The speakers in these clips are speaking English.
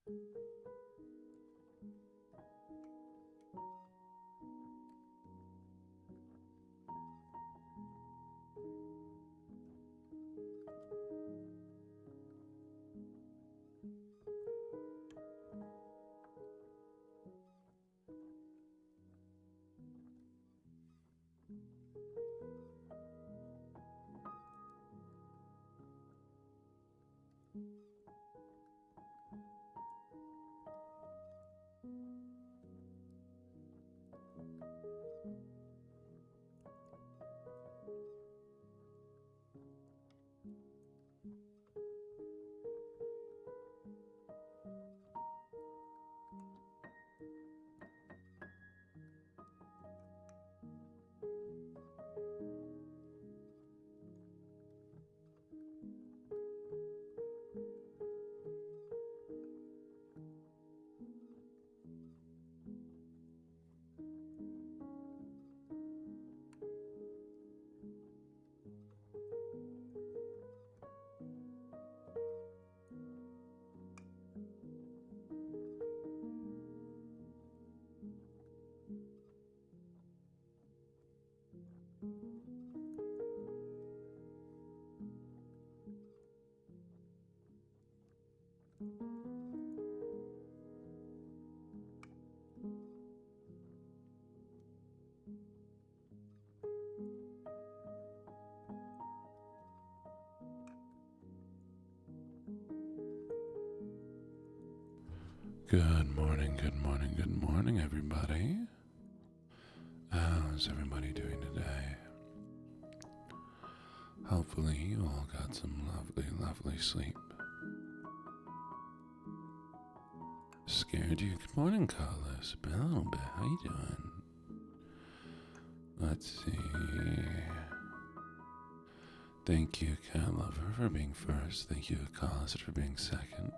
Good morning, everybody. How's everybody doing today? Hopefully you all got some lovely sleep. Scared you? Good morning, Carlos. Been a little bit. How you doing? Let's see. Thank you, Cat Lover, for being first. Thank you, Carlos, for being second.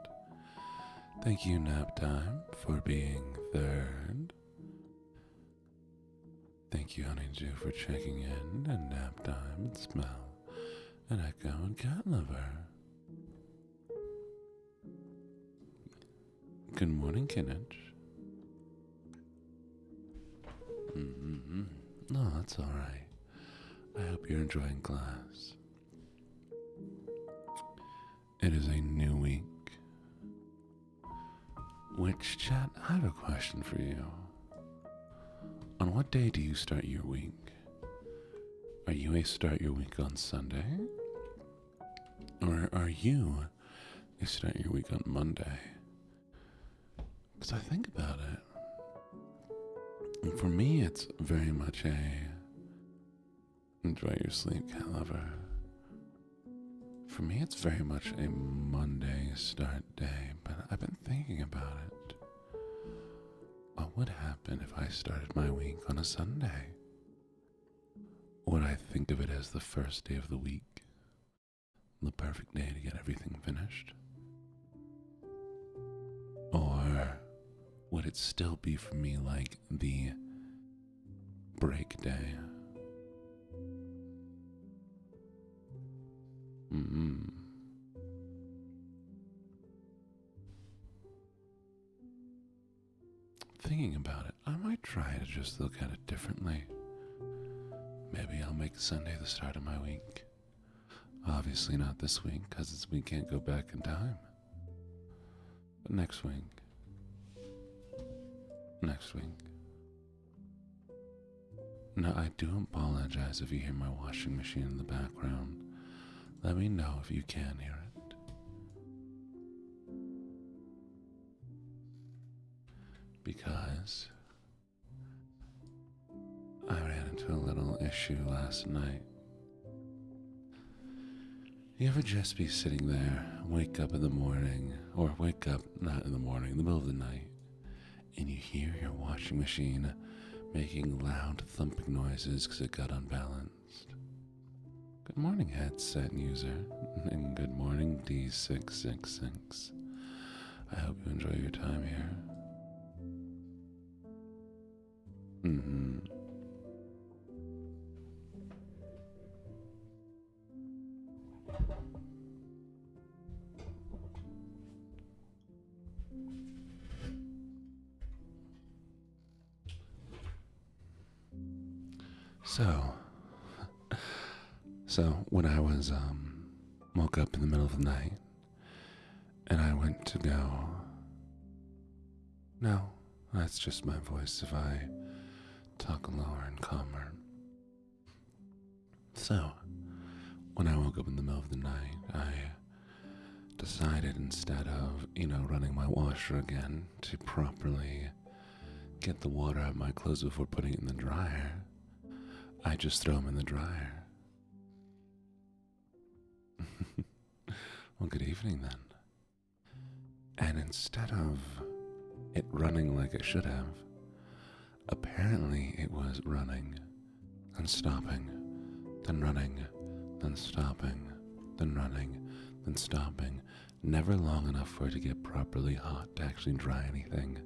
Thank you, Naptime, for being third. Thank you, Honeydew, for checking in, and Naptime, and Smell, and Echo, and Cat Lover. Good morning, Kinich. No, that's alright. I hope you're enjoying class. It is a new week. Which, chat, I have a question for you. On what day do you start your week? Are you a start your week on Sunday? Or are you a start your week on Monday? Because I think about it. And for me, it's very much a enjoy your sleep, Cat Lover. For me, it's very much a Monday start day, but I've been thinking about it. What would happen if I started my week on a Sunday? Would I think of it as the first day of the week? The perfect day to get everything finished? Or would it still be for me like the break day? Thinking about it, I might try to just look at it differently. Maybe I'll make Sunday the start of my week. Obviously not this week, because we can't go back in time. But next week. Now, I do apologize if you hear my washing machine in the background. Let me know if you can hear it. Because I ran into a little issue last night. You ever just be sitting there, wake up in the morning, or wake up not in the morning, in the middle of the night, and you hear your washing machine making loud thumping noises because it got unbalanced? Good morning, headset user, and good morning, D666. I hope you enjoy your time here. So, when I was, woke up in the middle of the night, and I went to go. No, that's just my voice if I talk lower and calmer. So, when I woke up in the middle of the night, I decided instead of, running my washer again to properly get the water out of my clothes before putting it in the dryer, I just throw them in the dryer. Well, good evening then. And instead of it running like it should have, apparently it was running, then stopping, then running, then stopping, then running, then stopping, never long enough for it to get properly hot to actually dry anything.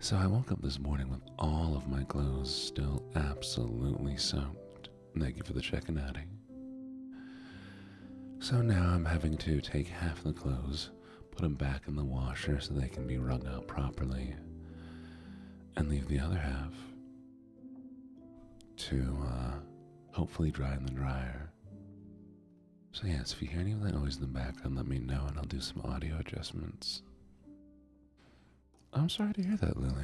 So I woke up this morning with all of my clothes still absolutely soaked. Thank you for the check and adding. So now I'm having to take half the clothes, put them back in the washer so they can be wrung out properly, and leave the other half to hopefully dry in the dryer. So yes, if you hear any of that noise in the background, let me know and I'll do some audio adjustments. I'm sorry to hear that, Lily.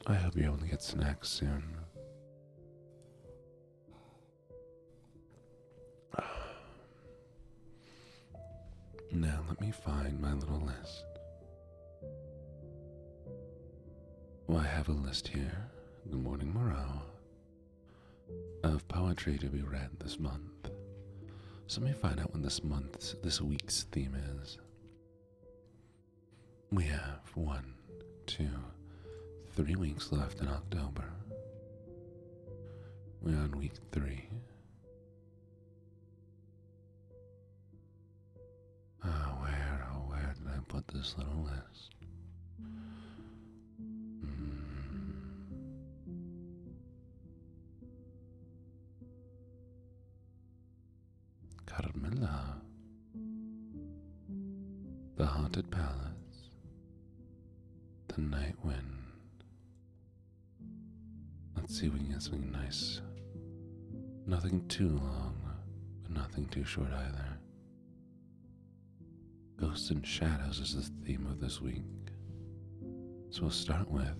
I hope you're able to get snacks soon. Now let me find my little list. Well, I have a list here, Good Morning Moreau, of poetry to be read this month. So let me find out when this week's theme is. We have 1, 2, 3 weeks left in October. We're on week 3. Where did I put this little list? Carmilla. The Haunted Palace. The Night Wind. Let's see if we can get something nice. Nothing too long, but nothing too short either. Ghosts and Shadows is the theme of this week. So we'll start with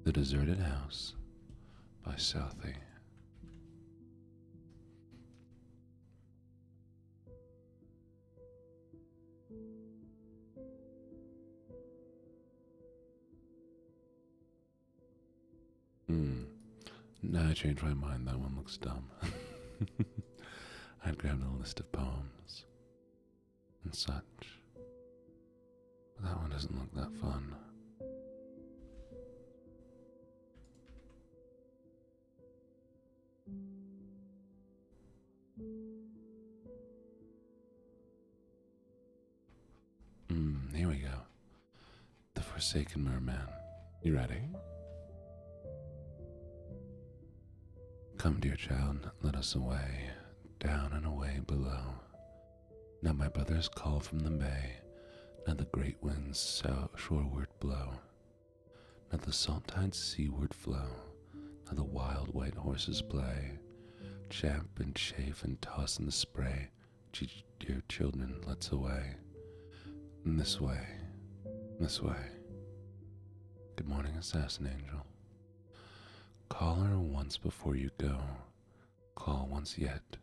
The Deserted House by Southey. Now I changed my mind, that one looks dumb. I'd grabbed a list of poems and such. But that one doesn't look that fun. Here we go. The Forsaken Merman. You ready? Come, dear child, let us away, down and away below. Now my brothers call from the bay, now the great winds shoreward blow. Now the salt tides seaward flow, now the wild white horses play, champ and chafe and toss in the spray. Dear children, let's away. This way, this way. Good morning, assassin angel. Call her once before you go. Call once yet.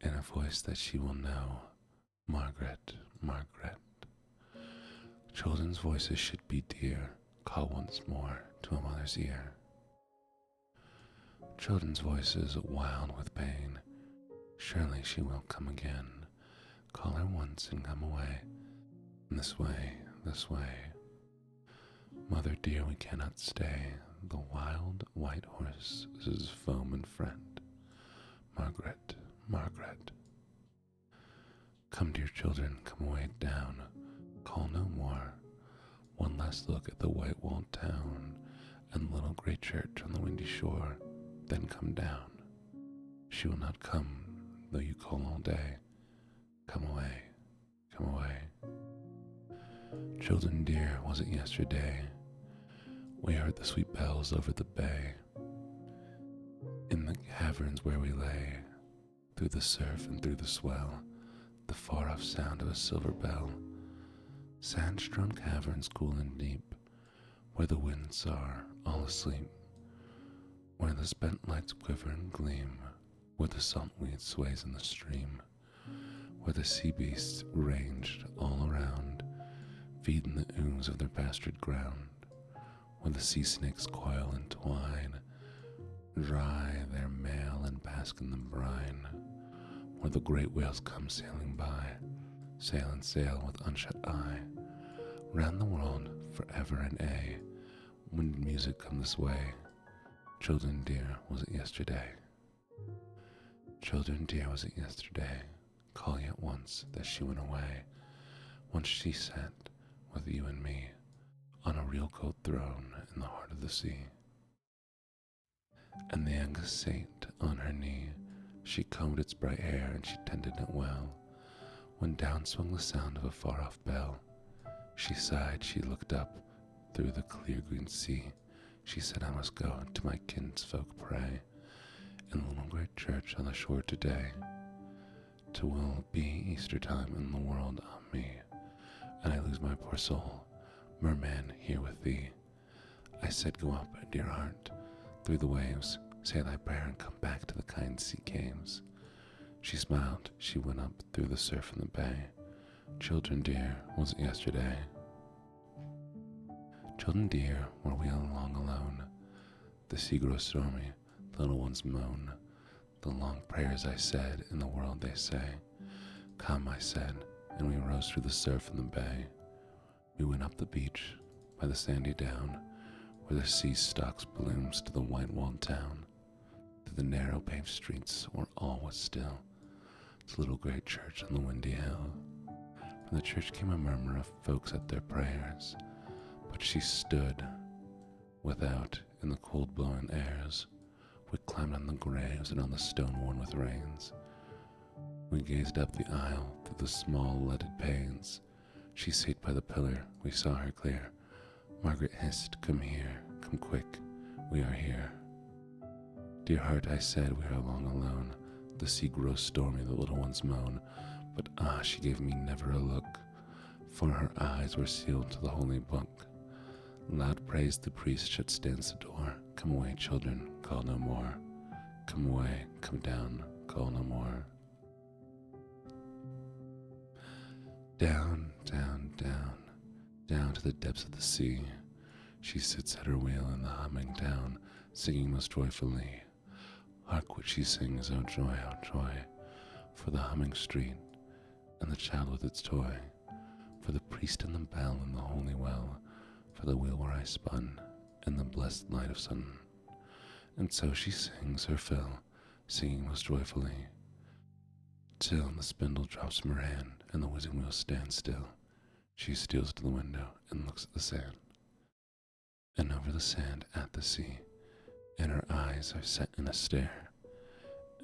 In a voice that she will know. Margaret, Margaret. Children's voices should be dear. Call once more to a mother's ear. Children's voices wild with pain. Surely she will come again. Call her once and come away. This way, this way. Mother dear, we cannot stay. The wild white horse is foam and friend. Margaret, Margaret. Come, dear children, come away down. Call no more. One last look at the white walled town and the little gray church on the windy shore, then come down. She will not come though you call all day. Come away, come away. Children dear, was it yesterday? We heard the sweet bells over the bay. In the caverns where we lay, through the surf and through the swell, the far-off sound of a silver bell. Sand-strewn caverns cool and deep, where the winds are all asleep, where the spent lights quiver and gleam, where the salt weed sways in the stream, where the sea beasts ranged all around, feed in the ooze of their pastured ground, where the sea snakes coil and twine, dry their mail and bask in the brine, where the great whales come sailing by, sail and sail with unshut eye, round the world forever and aye. When did music come this way? Children dear, was it yesterday? Children dear, was it yesterday? Call yet once that she went away. Once she sat with you and me on a real gold throne in the heart of the sea. And the youngest saint on her knee, she combed its bright hair and she tended it well. When down swung the sound of a far-off bell, she sighed, she looked up through the clear green sea. She said, I must go to my kinsfolk pray in the little great church on the shore today. 'Twill be Easter time in the world on me, and I lose my poor soul, merman, here with thee. I said, go up, dear heart, through the waves, say thy prayer and come back to the kind sea caves. She smiled, she went up through the surf in the bay. Children dear, was it yesterday? Children dear, were we long alone? The sea grows stormy, the little ones moan. The long prayers I said, in the world they say. Come, I said, and we rose through the surf in the bay. We went up the beach, by the sandy down, where the sea stalks blooms to the white-walled town. Through the narrow paved streets where all was still, to the little great church on the windy hill. From the church came a murmur of folks at their prayers, but she stood without in the cold blowing airs. We climbed on the graves and on the stone worn with rains. We gazed up the aisle through the small leaded panes. She sate by the pillar, we saw her clear. Margaret hissed, come here, come quick, we are here. Dear heart, I said, we are long alone. The sea grows stormy, the little ones moan. But she gave me never a look, for her eyes were sealed to the holy book. Loud praise the priest shut stands the door. Come away, children, call no more. Come away, come down, call no more. Down, down, down, down to the depths of the sea. She sits at her wheel in the humming town, singing most joyfully. Hark what she sings, oh joy, for the humming street, and the child with its toy, for the priest and the bell and the holy well, for the wheel where I spun, and the blessed light of sun. And so she sings her fill, singing most joyfully, till the spindle drops from her hand, and the whizzing wheel stands still. She steals to the window and looks at the sand, and over the sand at the sea, and her eyes are set in a stare,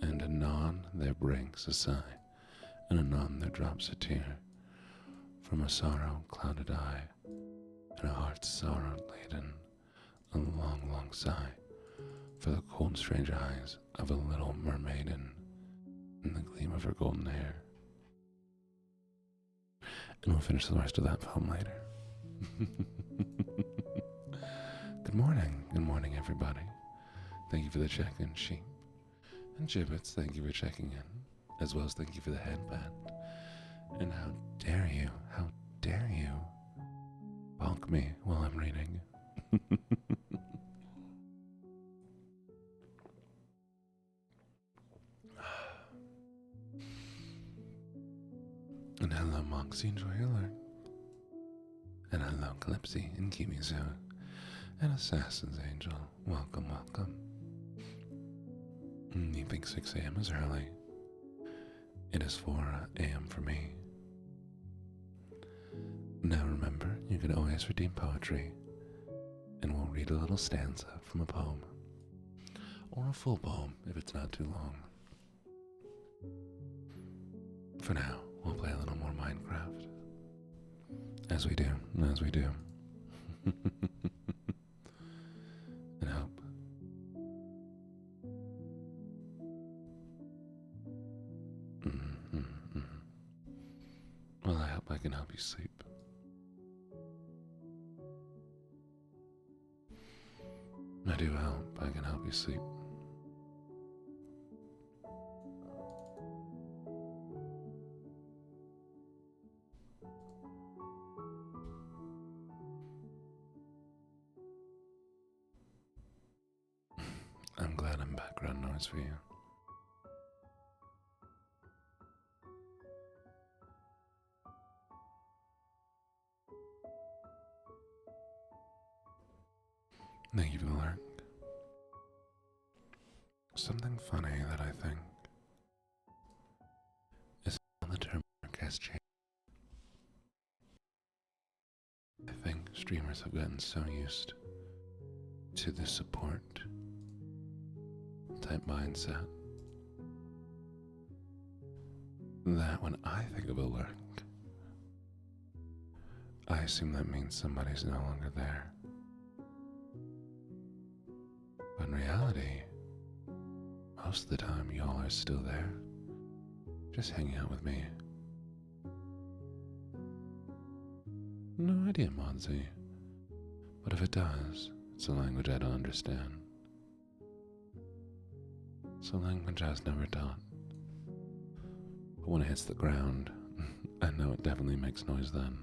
and anon there breaks a sigh, and anon there drops a tear, from a sorrow clouded eye, and a heart sorrow laden, a long, long sigh, for the cold strange eyes of a little mermaiden, and the gleam of her golden hair. And we'll finish the rest of that poem later. Good morning everybody. Thank you for the check-in, sheep. And gibbets, thank you for checking in, as well as thank you for the headband. And how dare you bonk me while I'm reading. And hello, Moxie, enjoy your learn. And hello, Calypsy and Kimizu. And Assassin's Angel, welcome. You think 6 a.m. is early? It is 4 a.m. for me. Now remember, you can always redeem poetry, and we'll read a little stanza from a poem, or a full poem if it's not too long. For now, we'll play a little more Minecraft. As we do. And hope. Well, I hope I can help you sleep. I do hope I can help you sleep. I'm glad I'm background noise for you. Thank you for the lurk. Something funny that I think is on the term broadcast channel. I think streamers have gotten so used to the support type mindset that when I think of a lurk, I assume that means somebody's no longer there. But in reality, most of the time y'all are still there, just hanging out with me. No idea, Monzy. But if it does, it's a language I don't understand. It's a language I was never taught. But when it hits the ground, I know it definitely makes noise then.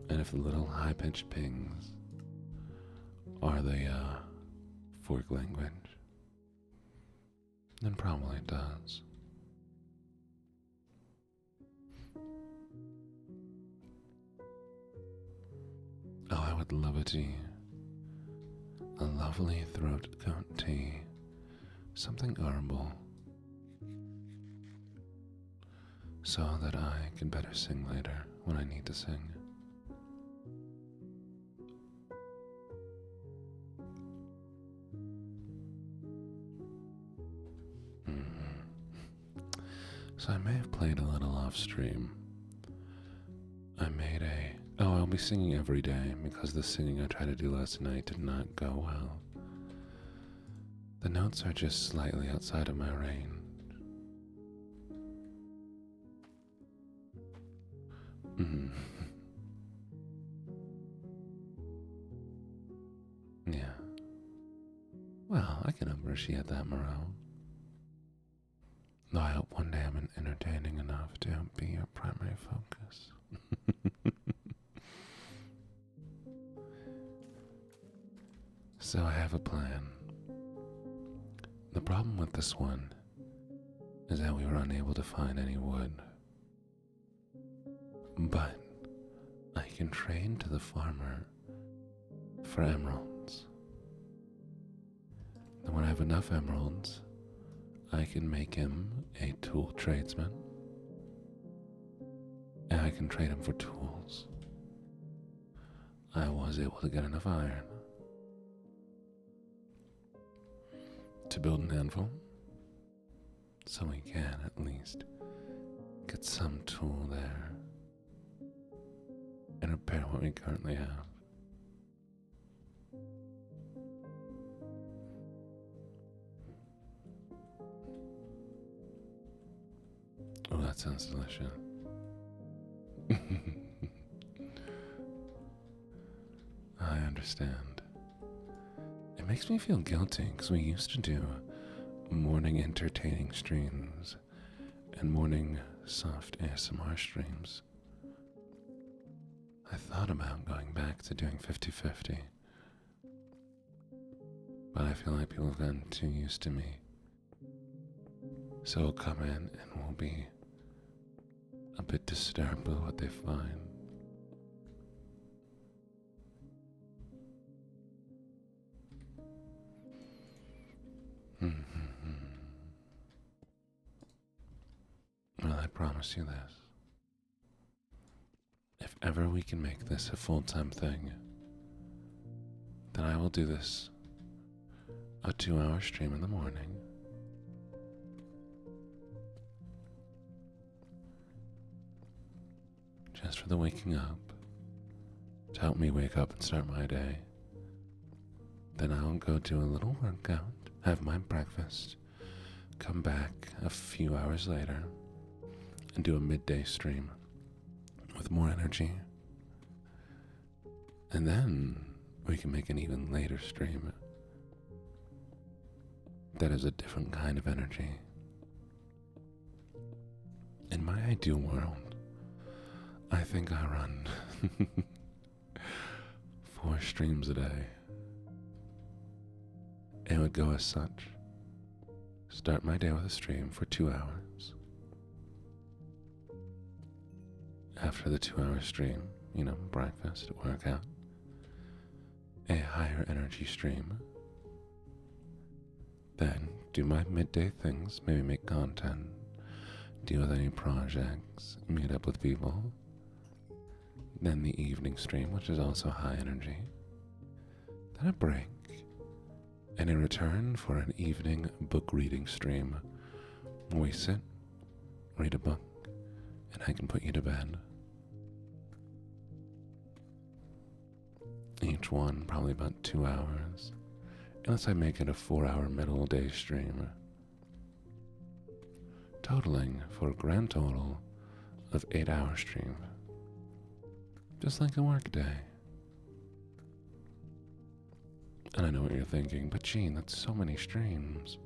And if the little high-pitched pings are the fork language, then probably it does. Oh, I would love a tea. A lovely throat coat tea. Something herbal. So that I can better sing later when I need to sing. So I may have played a little off stream. I'll be singing every day because the singing I tried to do last night did not go well. The notes are just slightly outside of my range. Yeah. Well, I can appreciate that, Moreau. Though I hope one day I'm entertaining enough to be your primary focus. So I have a plan. The problem with this one is that we were unable to find any wood. But I can trade to the farmer for emeralds. And when I have enough emeralds, I can make him a tool tradesman. And I can trade him for tools. I was able to get enough iron to build an anvil, so we can at least get some tool there and repair what we currently have. Oh, that sounds delicious. I understand. It makes me feel guilty because we used to do morning entertaining streams and morning soft ASMR streams. I thought about going back to doing 50-50, but I feel like people have gotten too used to me. So we'll come in and we'll be a bit disturbed with what they find. Well, I promise you this. If ever we can make this a full-time thing, then I will do this a 2-hour stream in the morning. Just for the waking up, to help me wake up and start my day. Then I'll go do a little workout, have my breakfast, come back a few hours later, and do a midday stream with more energy. And then we can make an even later stream that is a different kind of energy. In my ideal world, I think I run 4 streams a day. It would go as such. Start my day with a stream for 2 hours. After the 2-hour stream, breakfast, workout, a higher energy stream. Then do my midday things, maybe make content, deal with any projects, meet up with people. Then the evening stream, which is also high energy. Then a break. And in return for an evening book reading stream, we sit, read a book, and I can put you to bed. Each one probably about 2 hours, unless I make it a 4-hour middle day stream. Totaling for a grand total of 8-hour stream. Just like a work day. And I know what you're thinking, but Gene, that's so many streams.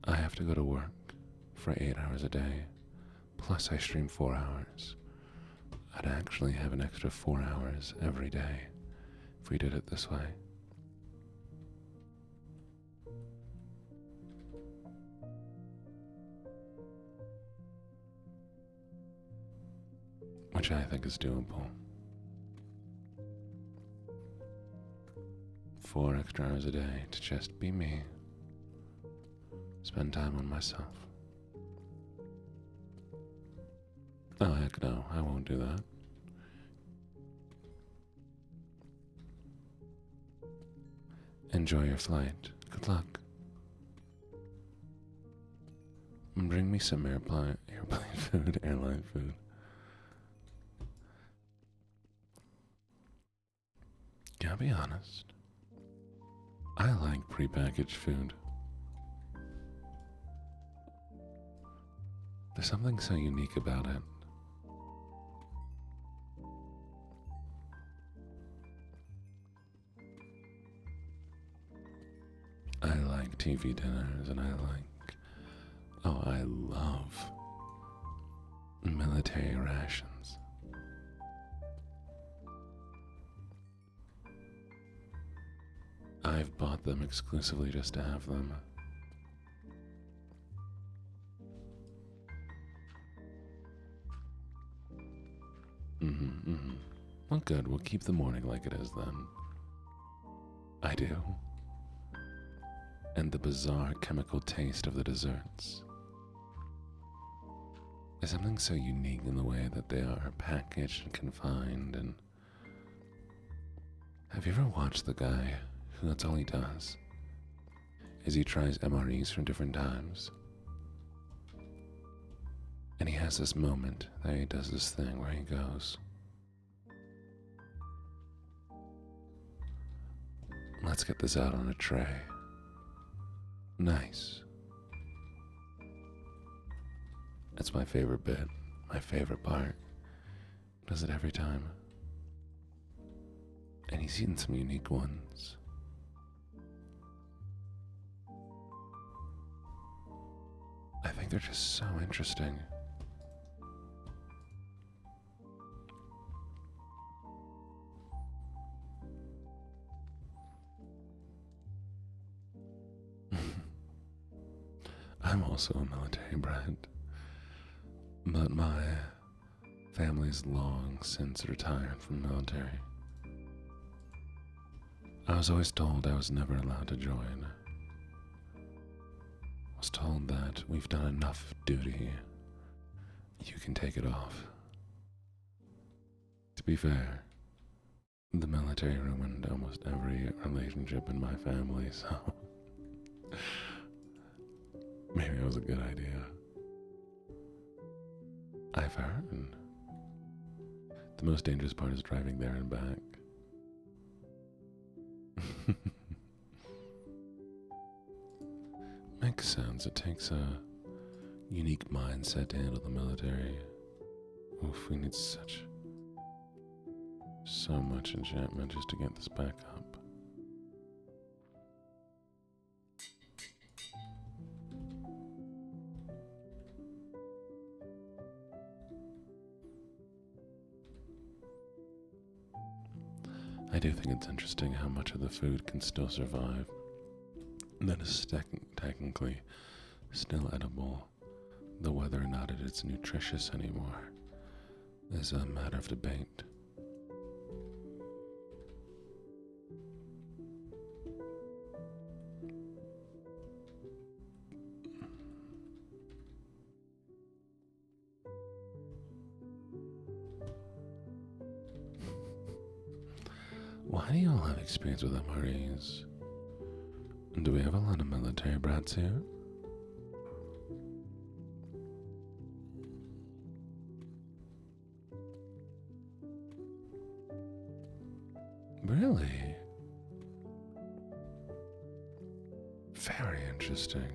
I have to go to work for 8 hours a day, plus I stream 4 hours. I'd actually have an extra 4 hours every day if we did it this way. Which I think is doable. 4 extra hours a day to just be me. Spend time on myself. Oh, heck no, I won't do that. Enjoy your flight. Good luck. Bring me some airplane food, airline food. Can I be honest? I like prepackaged food. There's something so unique about it. I like TV dinners, and I love military rations. I've bought them exclusively just to have them. Well, good. We'll keep the morning like it is then. I do. And the bizarre chemical taste of the desserts is something so unique in the way that they are packaged and confined. And have you ever watched the guy who that's all he does is he tries MREs from different times? And he has this moment that he does this thing where he goes, let's get this out on a tray. Nice. That's my favorite bit, my favorite part. Does it every time. And he's eaten some unique ones. I think they're just so interesting. I'm also a military brat, but my family's long since retired from the military. I was always told I was never allowed to join. I was told that we've done enough duty, you can take it off. To be fair, The military ruined almost every relationship in my family, so maybe it was a good idea. I've heard. The most dangerous part is driving there and back. Makes sense. It takes a unique mindset to handle the military. Oof, we need so much enchantment just to get this back up. I do think it's interesting how much of the food can still survive. That is technically still edible, though whether or not it is nutritious anymore is a matter of debate. Why do you all have experience with MREs? Do we have a lot of military brats here? Really? Very interesting.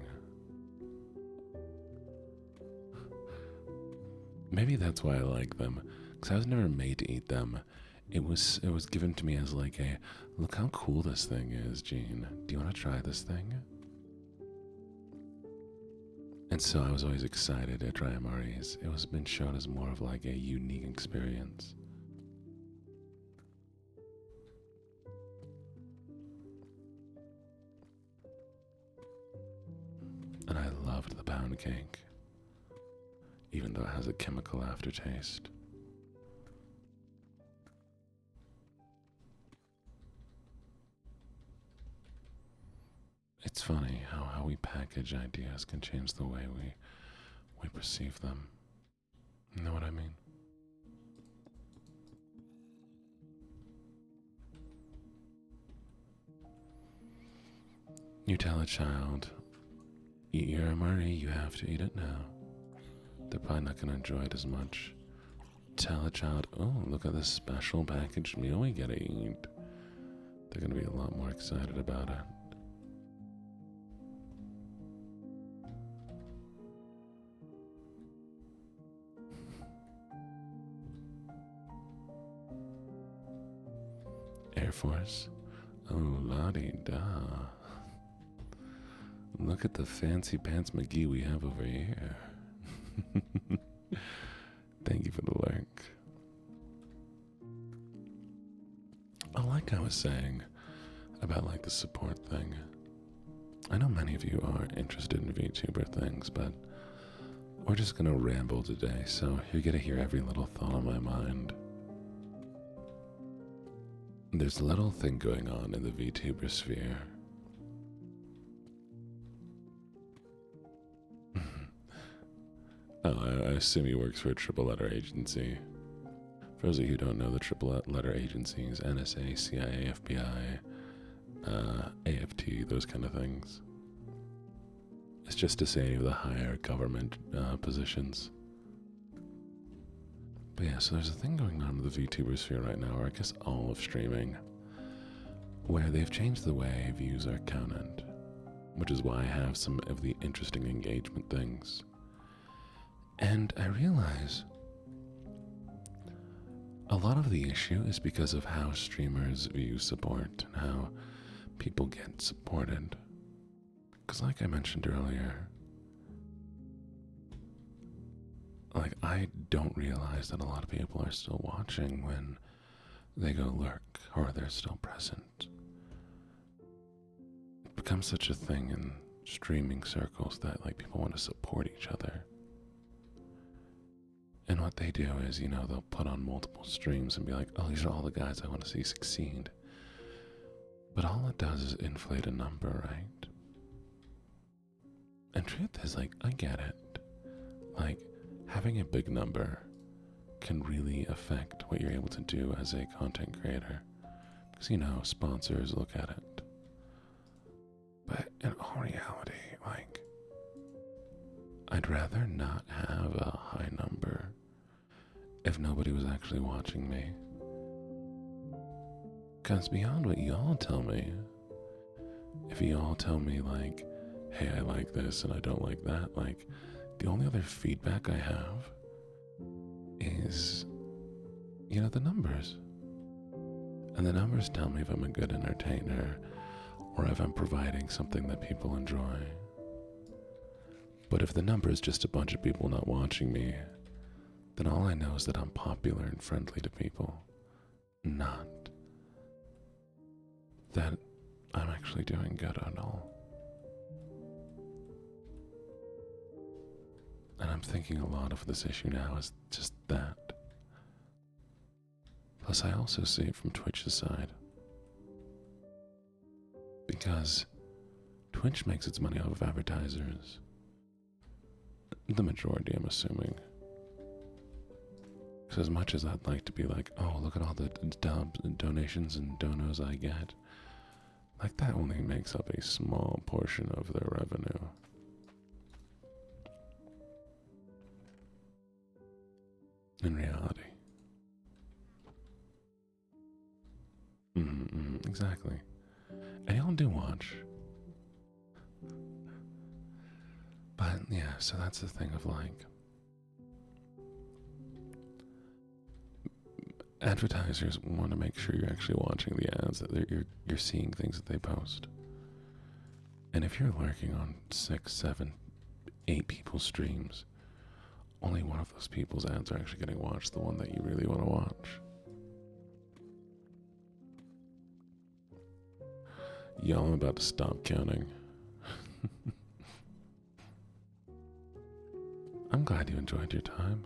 Maybe that's why I like them, because I was never made to eat them. It was given to me as like a, look how cool this thing is, Gene. Do you want to try this thing? And so I was always excited to try MREs. It was been shown as more of like a unique experience. And I loved the pound cake, even though it has a chemical aftertaste. It's funny how we package ideas can change the way we perceive them. You know what I mean? You tell a child, eat your MRE, you have to eat it now. They're probably not going to enjoy it as much. Tell a child, oh, look at this special packaged meal we get to eat. They're going to be a lot more excited about it. Air Force. Oh, la-di-da. Look at the fancy pants McGee we have over here. Thank you for the lurk. Like I was saying about like the support thing, I know many of you are interested in VTuber things, but we're just gonna ramble today, so you're gonna hear every little thought on my mind. There's a little thing going on in the VTuber sphere. Oh, I assume he works for a triple letter agency. For those of you who don't know, the triple letter agencies, NSA, CIA, FBI, AFT, those kind of things. It's just to say any of the higher government positions. But yeah, so there's a thing going on in the VTuber sphere right now, or I guess all of streaming, where they've changed the way views are counted, which is why I have some of the interesting engagement things. And I realize a lot of the issue is because of how streamers view support and how people get supported. Because like I mentioned earlier, like I don't realize that a lot of people are still watching when they go lurk or they're still present. It becomes such a thing in streaming circles that like people want to support each other. And what they do is, you know, they'll put on multiple streams and be like, oh, these are all the guys I want to see succeed. But all it does is inflate a number, right? And truth is, like, I get it. Like, having a big number can really affect what you're able to do as a content creator. Because, sponsors look at it. But in all reality, I'd rather not have a high number if nobody was actually watching me. Because beyond what y'all tell me, if y'all tell me, hey, I like this and I don't like that, the only other feedback I have is, the numbers. And the numbers tell me if I'm a good entertainer or if I'm providing something that people enjoy. But if the number is just a bunch of people not watching me, then all I know is that I'm popular and friendly to people, not that I'm actually doing good at all. And I'm thinking a lot of this issue now is just that. Plus, I also see it from Twitch's side. Because Twitch makes its money off of advertisers. The majority, I'm assuming. Because as much as I'd like to be like, oh, look at all the donations and donos I get, that only makes up a small portion of their revenue. In reality. Exactly. And y'all do watch. But yeah, so that's the thing of advertisers want to make sure you're actually watching the ads, that you're seeing things that they post. And if you're lurking on 6, 7, 8 people's streams, only one of those people's ads are actually getting watched, the one that you really want to watch. Y'all, I'm about to stop counting. I'm glad you enjoyed your time.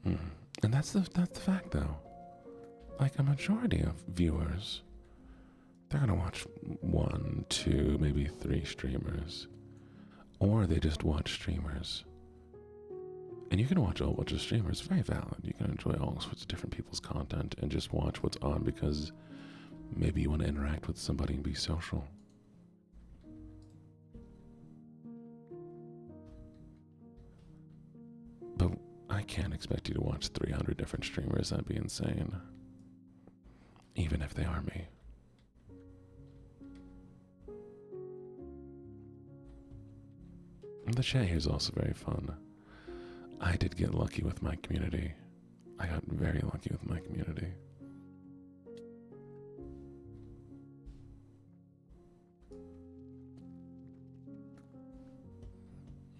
And that's the fact, though. A majority of viewers, they're gonna watch 1, 2, maybe 3 streamers, or they just watch streamers. And you can watch a whole bunch of streamers, very valid. You can enjoy all sorts of different people's content and just watch what's on because maybe you want to interact with somebody and be social. But I can't expect you to watch 300 different streamers. That'd be insane. Even if they are me. The chat here is also very fun. I did get lucky with my community. I got very lucky with my community.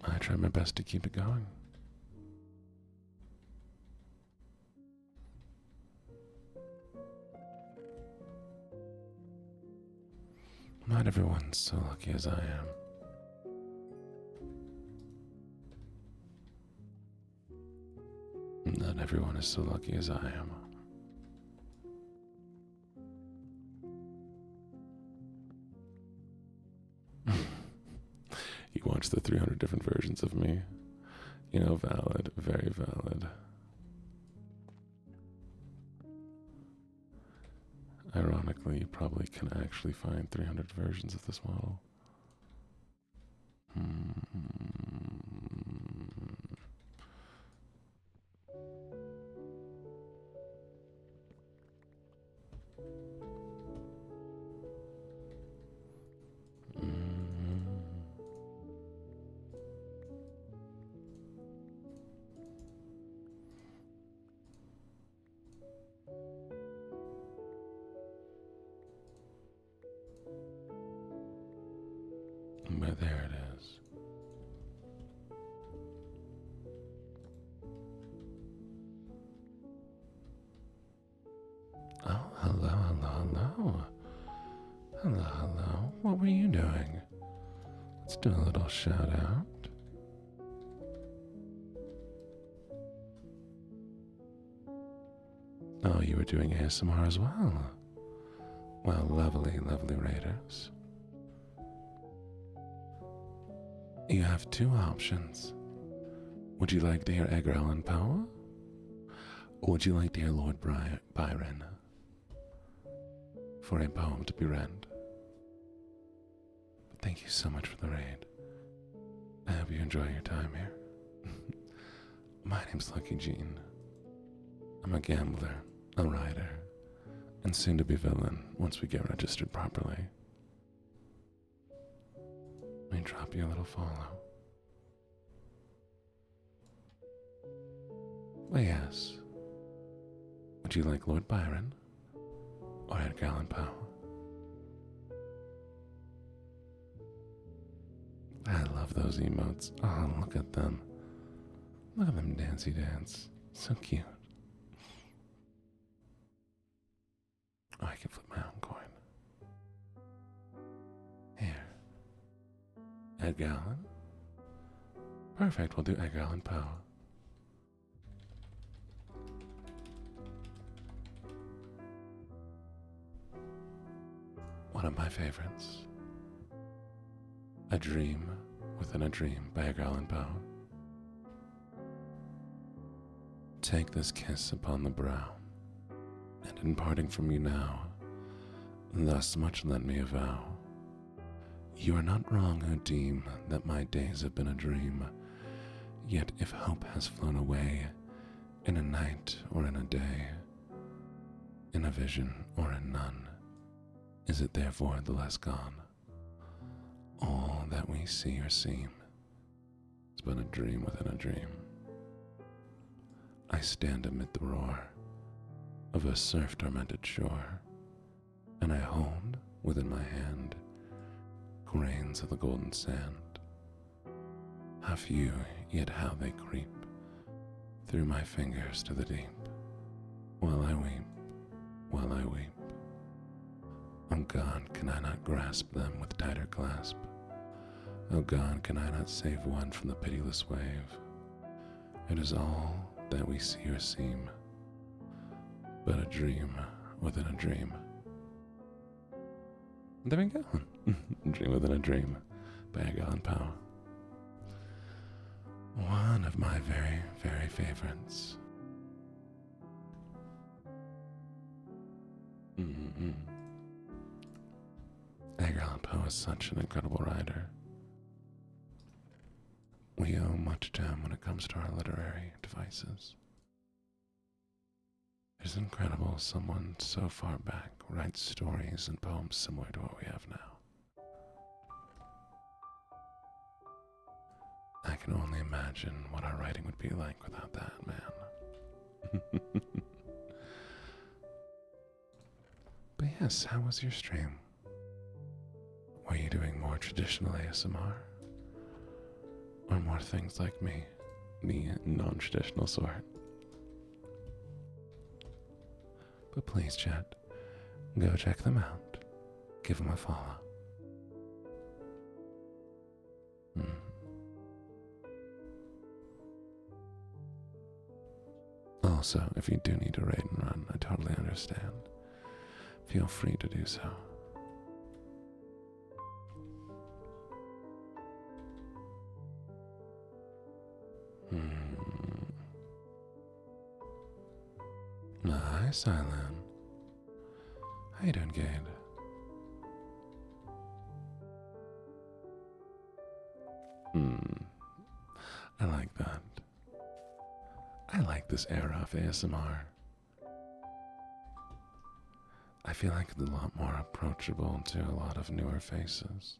I try my best to keep it going. Not everyone's so lucky as I am. Not everyone is so lucky as I am. You watch the 300 different versions of me. Valid, very valid. Ironically, you probably can actually find 300 versions of this model. But there it is. Oh, hello, hello, hello. Hello, hello. What were you doing? Let's do a little shout out. Oh, you were doing ASMR as well. Well, lovely, lovely raiders. You have 2 options. Would you like to hear Edgar Allan Poe? Or would you like to hear Lord Byron for a poem to be read? But thank you so much for the raid. I hope you enjoy your time here. My name's LuckyJene. I'm a gambler, a writer, and soon to be villain once we get registered properly. Let me drop you a little follow. But yes, would you like Lord Byron or Edgar Allan Poe? I love those emotes. Oh, look at them. Look at them dancey dance. So cute. Oh, I can flip my own coin. Here. Edgar Allan? Perfect, we'll do Edgar Allan Poe. One of my favorites. A Dream Within a Dream by Edgar Allan Poe. Take this kiss upon the brow, and in parting from you now, thus much let me avow. You are not wrong who deem that my days have been a dream, yet if hope has flown away, in a night or in a day, in a vision or in none, is it therefore the less gone? All that we see or seem is but a dream within a dream. I stand amid the roar of a surf-tormented shore, and I hold within my hand grains of the golden sand. How few, yet how they creep through my fingers to the deep, while I weep, while I weep. Oh God, can I not grasp them with tighter clasp? Oh God, can I not save one from the pitiless wave? It is all that we see or seem, but a dream within a dream. There we go. Dream Within a Dream by Edgar Allan Poe. One of my very, very favorites. Edgar Allan Poe is such an incredible writer. We owe much to him when it comes to our literary devices. It's incredible someone so far back writes stories and poems similar to what we have now. I can only imagine what our writing would be like without that man. But yes, how was your stream? Were you doing more traditional ASMR? Or more things like me, the non-traditional sort? But please, chat, go check them out. Give them a follow. Also, if you do need to raid and run, I totally understand. Feel free to do so. Hi, Silent. How you doing, Gade? I like that. I like this era of ASMR. I feel like it's a lot more approachable to a lot of newer faces.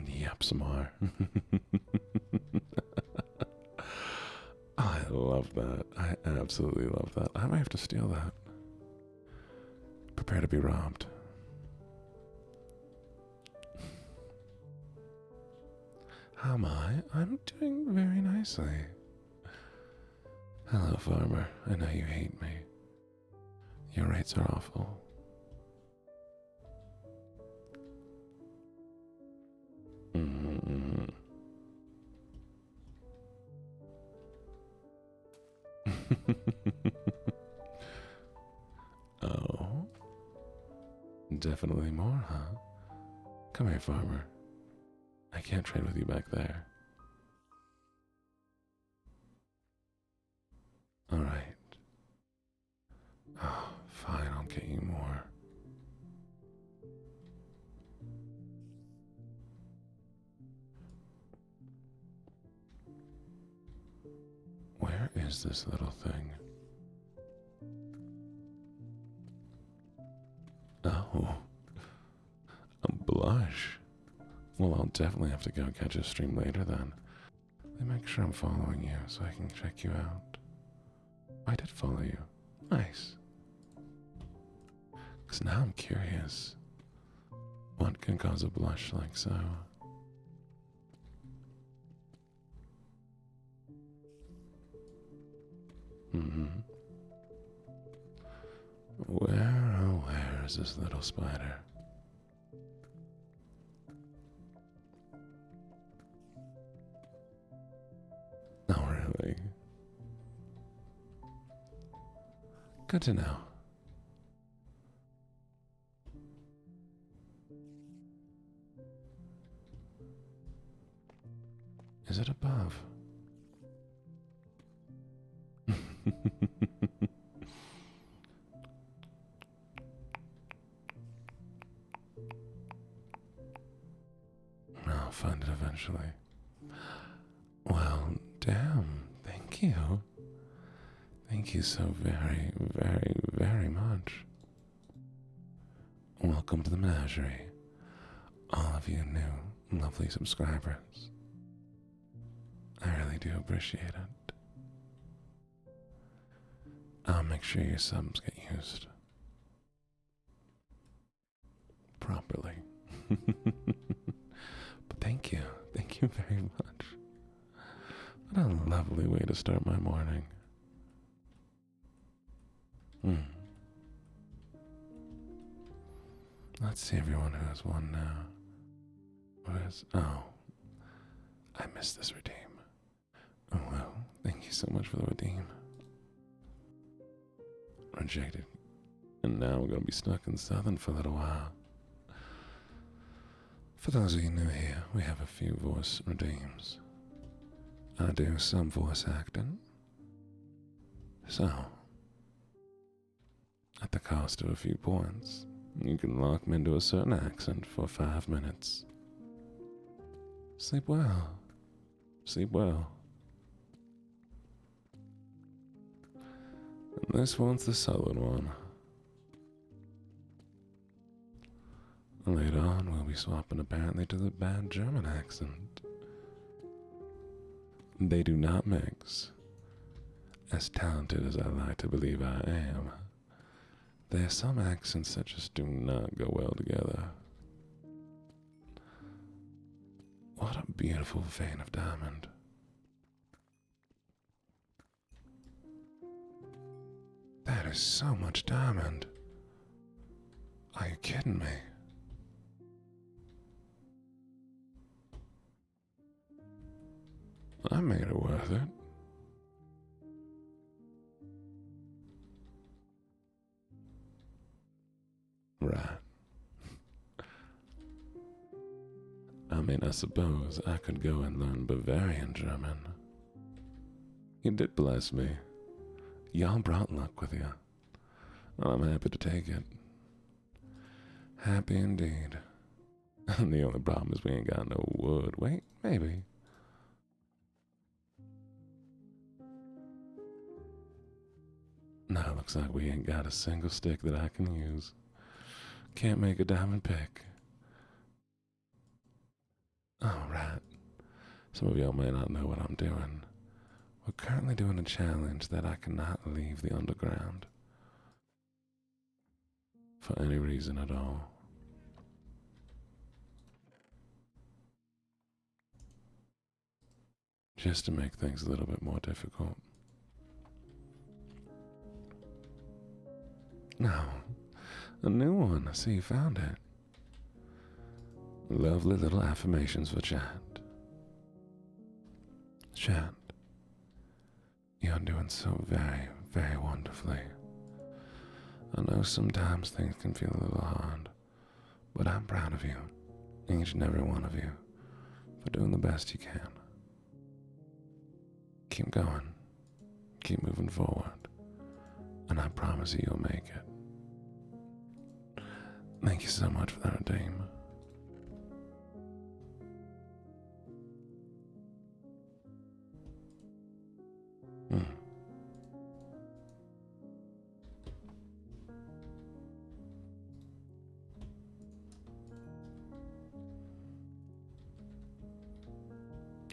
Yep, some more. I love that. I absolutely love that. I might have to steal that. Prepare to be robbed. How am I? I'm doing very nicely. Hello, farmer. I know you hate me. Your rates are awful. Definitely more, huh? Come here, farmer. I can't trade with you back there. Alright. Oh, fine, I'll get you more. Where is this little thing? Oh, a blush. Well, I'll definitely have to go catch a stream later then. Let me make sure I'm following you so I can check you out. I did follow you. Nice. Because now I'm curious. What can cause a blush like so? Where, oh, where is this little spider? Oh, really? Good to know. Is it above? I'll find it eventually. Well, damn, thank you. Thank you so very, very, very much. Welcome to the menagerie, all of you new, lovely subscribers. I really do appreciate it. I'll make sure your subs get used properly. But thank you very much. What a lovely way to start my morning. Let's see everyone who has one now. Oh, I missed this redeem. Oh well, thank you so much for the redeem. Rejected. And now we're gonna be stuck in Southern for a little while. For those of you new here, we have a few voice redeems. I do some voice acting. So, at the cost of a few points, you can lock me into a certain accent for 5 minutes. Sleep well. Sleep well. And this one's the southern one. Later on, we'll be swapping apparently to the bad German accent. They do not mix. As talented as I like to believe I am, there are some accents that just do not go well together. What a beautiful vein of diamond. That is so much diamond. Are you kidding me? I made it worth it. Right. I mean, I suppose I could go and learn Bavarian German. You did bless me. Y'all brought luck with you. Well, I'm happy to take it. Happy indeed. The only problem is we ain't got no wood. Wait, maybe. No, looks like we ain't got a single stick that I can use. Can't make a diamond pick. Oh, right. Some of y'all may not know what I'm doing. We're currently doing a challenge that I cannot leave the underground. For any reason at all. Just to make things a little bit more difficult. No, a new one. I see you found it. Lovely little affirmations for chat. Chat, you're doing so very, very wonderfully. I know sometimes things can feel a little hard, But I'm proud of you, each and every one of you, for doing the best you can. Keep going. Keep moving forward. And I promise you you'll make it. Thank you so much for that, Dame.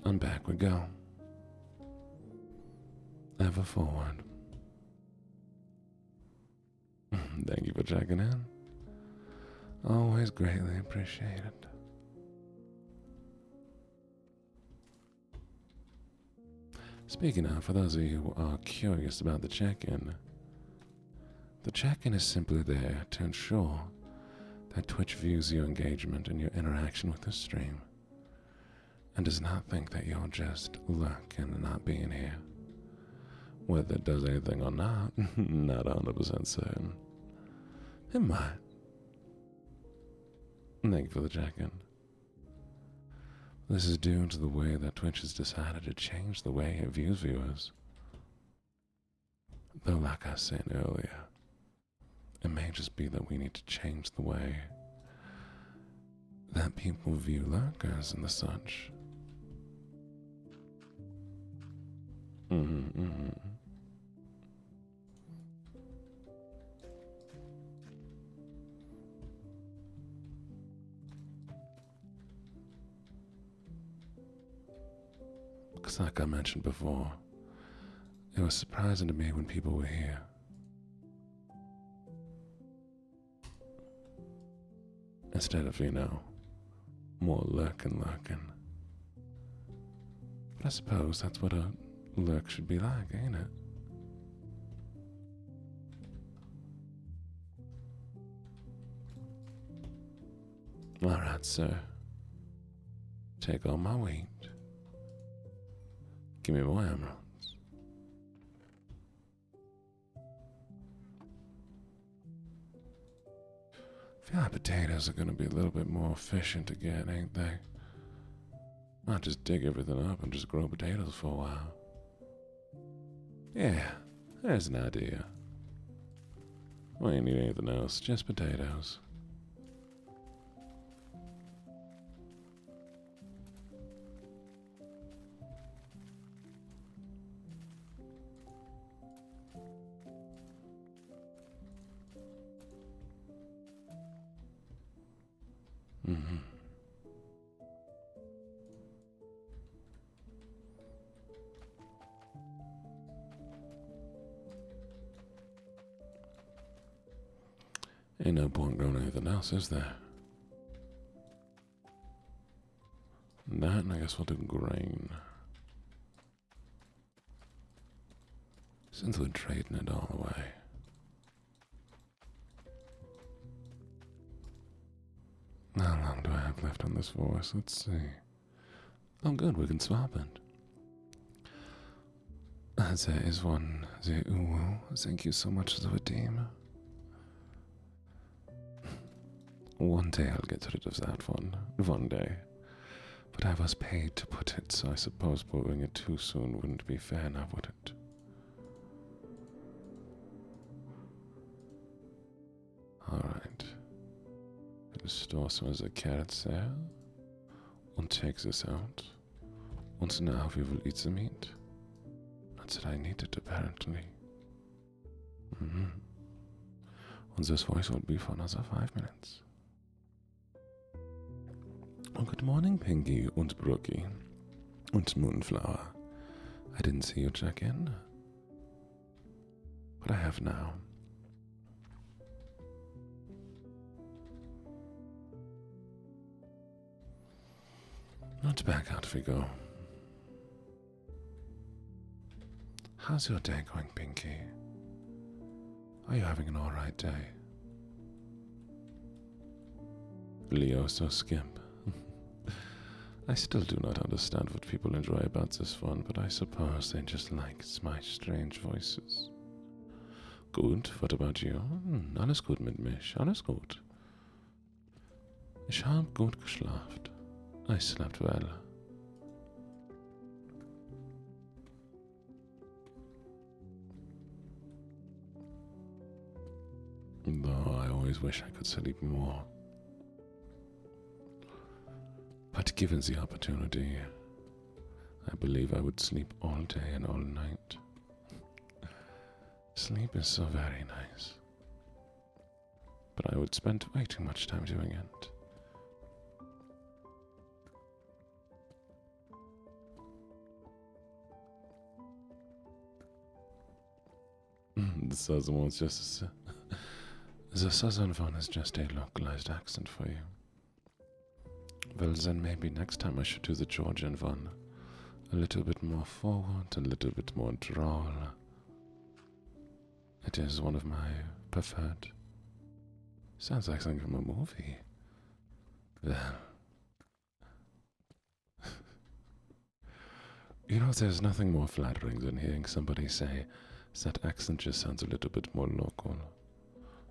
And back we go. Ever forward. Thank you for checking in. Always greatly appreciated. Speaking of, for those of you who are curious about the check-in is simply there to ensure that Twitch views your engagement and your interaction with the stream, and does not think that you're just lurking and not being here. Whether it does anything or not, not 100% certain. It might. Thank you for the check-in. This is due to the way that Twitch has decided to change the way it views viewers. Though, like I said earlier, it may just be that we need to change the way that people view lurkers and the such. Because like I mentioned before, it was surprising to me when people were here. Instead of, more lurking. But I suppose that's what a lurk should be like, ain't it? Alright, sir. Take all my weight. Give me more emeralds. I feel like potatoes are going to be a little bit more efficient to get, ain't they? Not just dig everything up and just grow potatoes for a while. Yeah, there's an idea. We ain't need anything else, just potatoes. Ain't no point growing anything else, is there? That, and I guess we'll do grain. Since we're trading it all away. How long do I have left on this voice? Let's see. Oh good, we can swap it. There is one. Thank you so much, the redeem. One day I'll get rid of that one day. But I was paid to put it, so I suppose putting it too soon wouldn't be fair now, would it? Alright. Restore some of the carrots there. And take this out. And now we will eat the meat. Not that I need it, apparently. And this voice will be for another 5 minutes. Oh, good morning, Pinky and Brookie and Moonflower. I didn't see you check in, but I have now. Not back out we go. How's your day going, Pinky? Are you having an alright day? Leo so skimp. I still do not understand what people enjoy about this one, but I suppose they just like my strange voices. Good, what about you? Alles gut mit mich, alles gut. Ich habe gut geschlafen. I slept well. Though I always wish I could sleep more. But given the opportunity, I believe I would sleep all day and all night. Sleep is so very nice. But I would spend way too much time doing it. The southern one's just the southern one is just a localized accent for you. Well, then maybe next time I should do the Georgian one. A little bit more forward, a little bit more drawl. It is one of my preferred. Sounds like something from a movie. Well, you know, there's nothing more flattering than hearing somebody say that accent just sounds a little bit more local,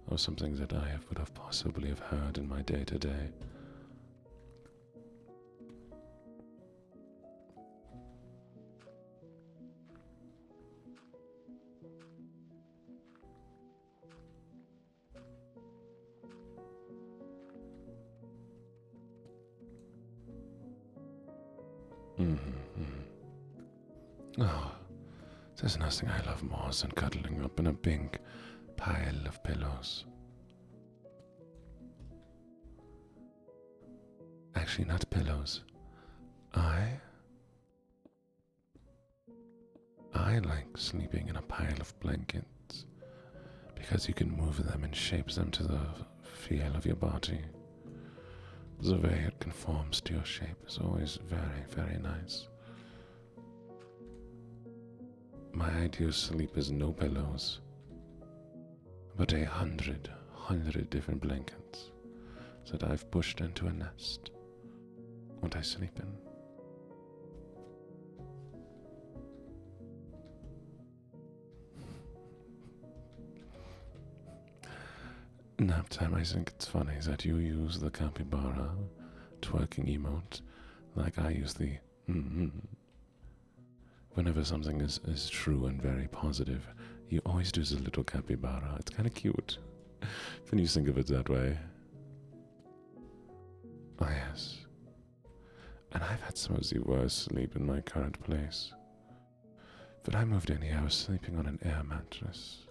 or something that I would have possibly have heard in my day-to-day. Oh, there's nothing I love more than cuddling up in a big pile of pillows. Actually, not pillows. I like sleeping in a pile of blankets because you can move them and shape them to the feel of your body. The way it conforms to your shape is always very, very nice. My ideal sleep is no pillows, but 100 different blankets that I've pushed into a nest and I sleep in. Nap time, I think it's funny that you use the capybara twerking emote like I use the Whenever something is true and very positive, you always do the little capybara. It's kind of cute when you think of it that way. Oh yes. And I've had some of the worst sleep in my current place. But I moved in here, I was sleeping on an air mattress.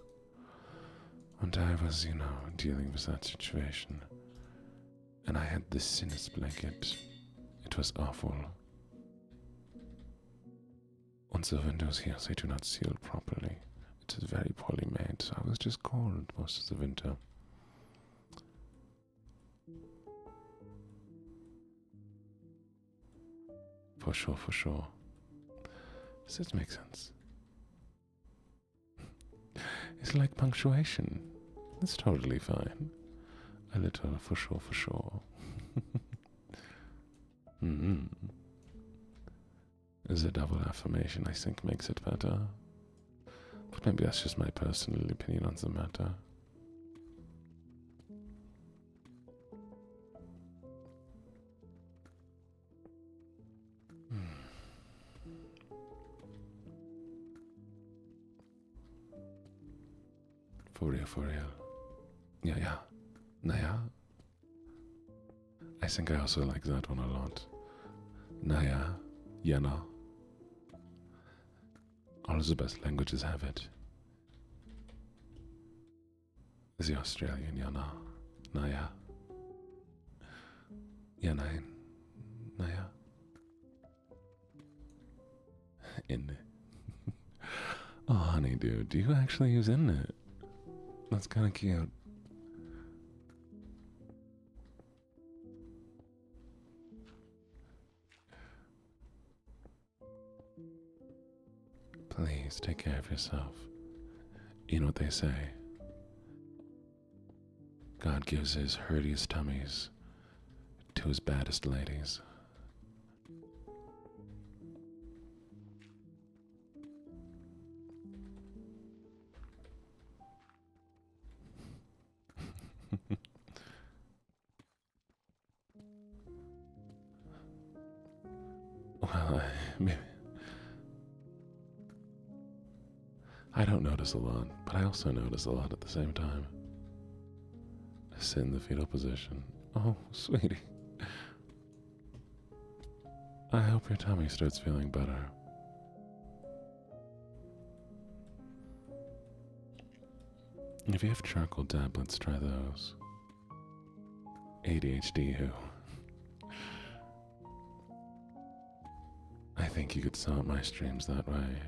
And I was, dealing with that situation. And I had this thinnest blanket. It was awful. And the windows here, they do not seal properly. It is very poorly made, so I was just cold most of the winter. For sure. Does this make sense? It's like punctuation. It's totally fine. A little for sure. The double affirmation, I think, makes it better. But maybe that's just my personal opinion on the matter. For real. Yeah. Naja. I think I also like that one a lot. Naja. Jana. All of the best languages have it. The Australian Jana. Naja. Ja, nein. Naja. In. Oh, honey, dude, do you actually use in it? That's kind of cute. Please take care of yourself. You know what they say. God gives his hurtiest tummies to his baddest ladies. I don't notice a lot, but I also notice a lot at the same time. Sit in the fetal position. Oh, sweetie. I hope your tummy starts feeling better. If you have charcoal tablets, try those. ADHD who? I think you could sum up my streams that way.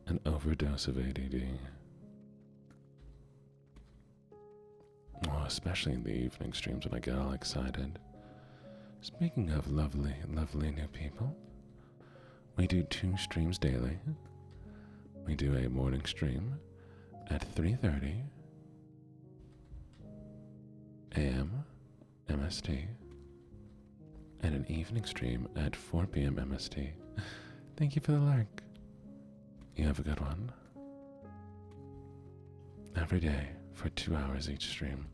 An overdose of ADD. Oh, especially in the evening streams when I get all excited. Speaking of lovely, lovely new people, we do 2 streams daily. We do a morning stream at 3:30 a.m. MST and an evening stream at 4 p.m. MST. Thank you for the like. You have a good one. Every day for 2 hours each stream.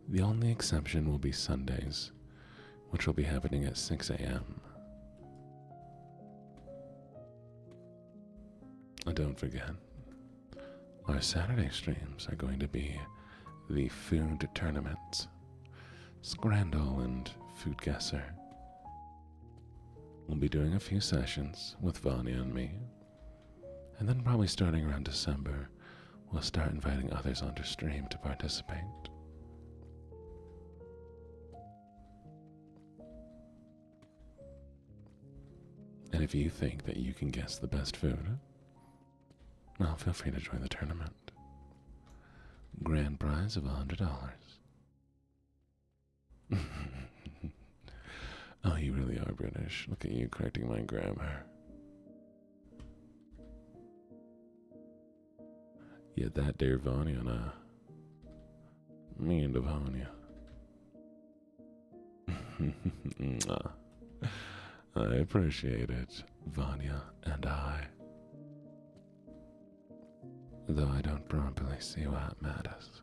The only exception will be Sundays, which will be happening at 6 a.m. And don't forget, our Saturday streams are going to be the food tournaments. Scrandle and Food Guesser. We'll be doing a few sessions with Vanya and me, and then probably starting around December, we'll start inviting others onto stream to participate. And if you think that you can guess the best food, well, feel free to join the tournament. Grand prize of $100. Oh, you really are British. Look at you correcting my grammar. Yet that dear Vanya na. Me and Vanya. I appreciate it, Vanya and I. Though I don't properly see what matters.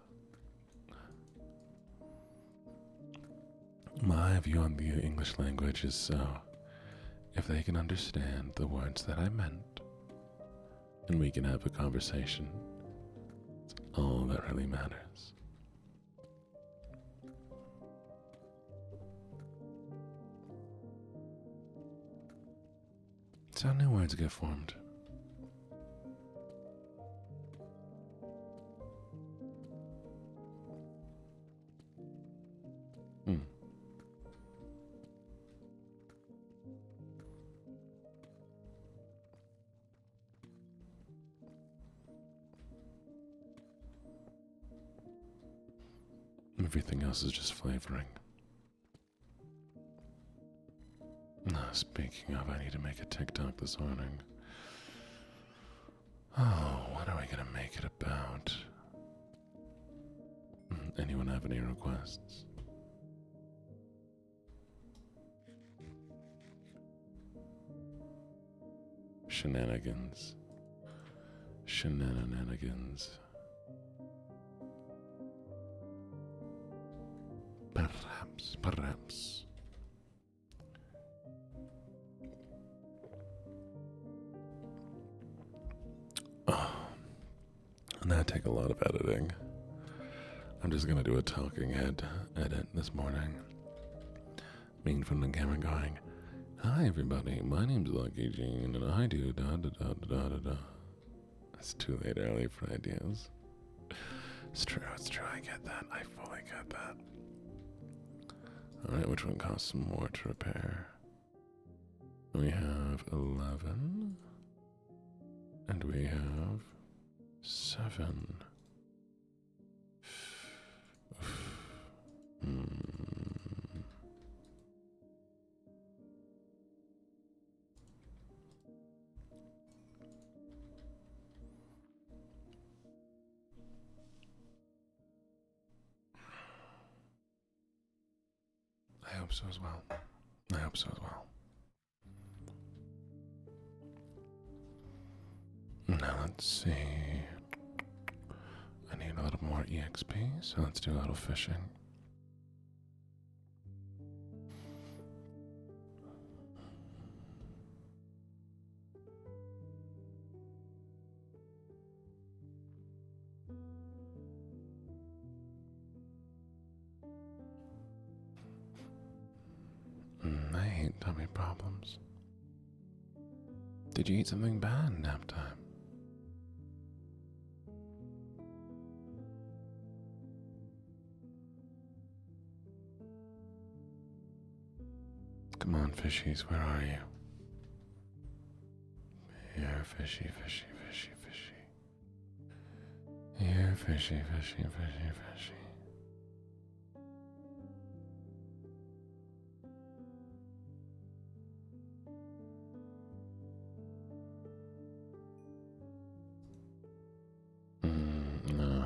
My view on the English language is so, if they can understand the words that I meant, and we can have a conversation, it's all that really matters. It's how new words get formed. Everything else is just flavoring. Speaking of, I need to make a TikTok this morning. Oh, what are we gonna make it about? Anyone have any requests? Shenanigans. Shenanigans. Perhaps. Oh, and that'd take a lot of editing. I'm just gonna do a talking head edit this morning. Me from the camera going, "Hi everybody, my name's LuckyJene and I do da da da da da da." It's too late early for ideas. It's true, I get that. I fully get that. Alright, which one costs more to repair? We have 11. And we have 7. I hope so as well. Now let's see. I need a little more EXP, so let's do a little fishing. tummy problems? Did you eat something bad in nap time? Come on, fishies, where are you? Here, fishy, fishy, fishy, fishy. Here, fishy, fishy, fishy, fishy. No.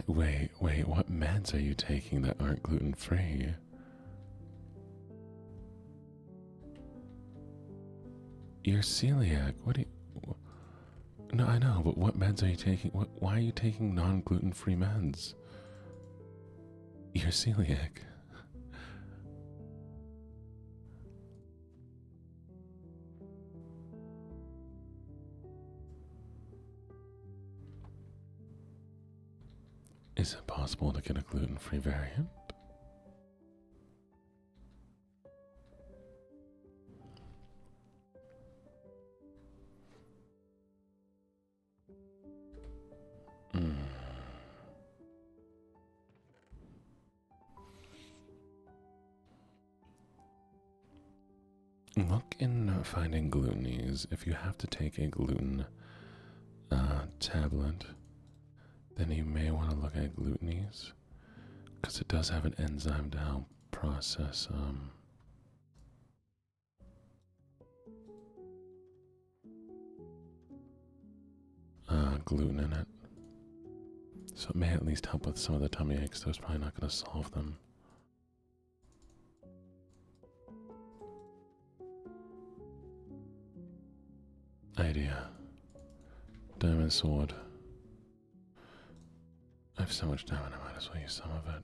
Wait, what meds are you taking that aren't gluten-free? You're celiac. What do you... No, I know, but what meds are you taking? Why are you taking non-gluten-free meds? You're celiac. Is it possible to get a gluten-free variant? Look in finding glutenies. If you have to take a gluten tablet, then you may want to look at glutenies, because it does have an enzyme to help process gluten in it. So it may at least help with some of the tummy aches, though it's probably not going to solve them. Idea. Diamond sword. I have so much diamond, I might as well use some of it.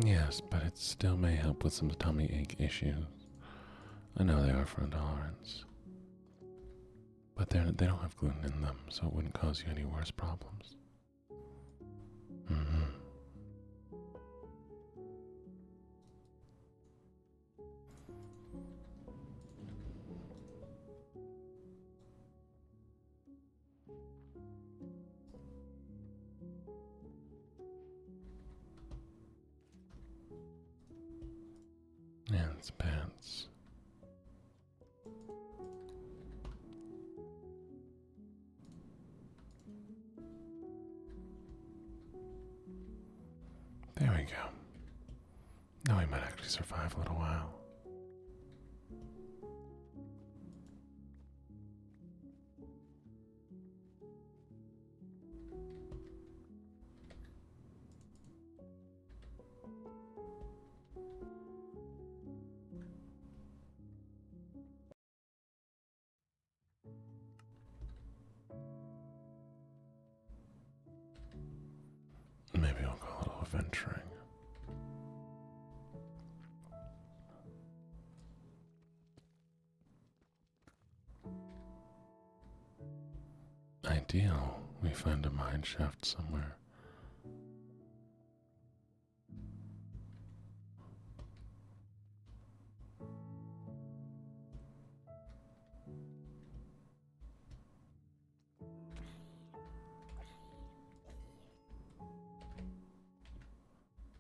Yes, but it still may help with some tummy ache issues. I know they are for intolerance. But they don't have gluten in them, so it wouldn't cause you any worse problems. Yeah, it's pants. There we go. Now we might actually survive a little while. Maybe I'll go a little adventuring. Ideal. We find a mine shaft somewhere.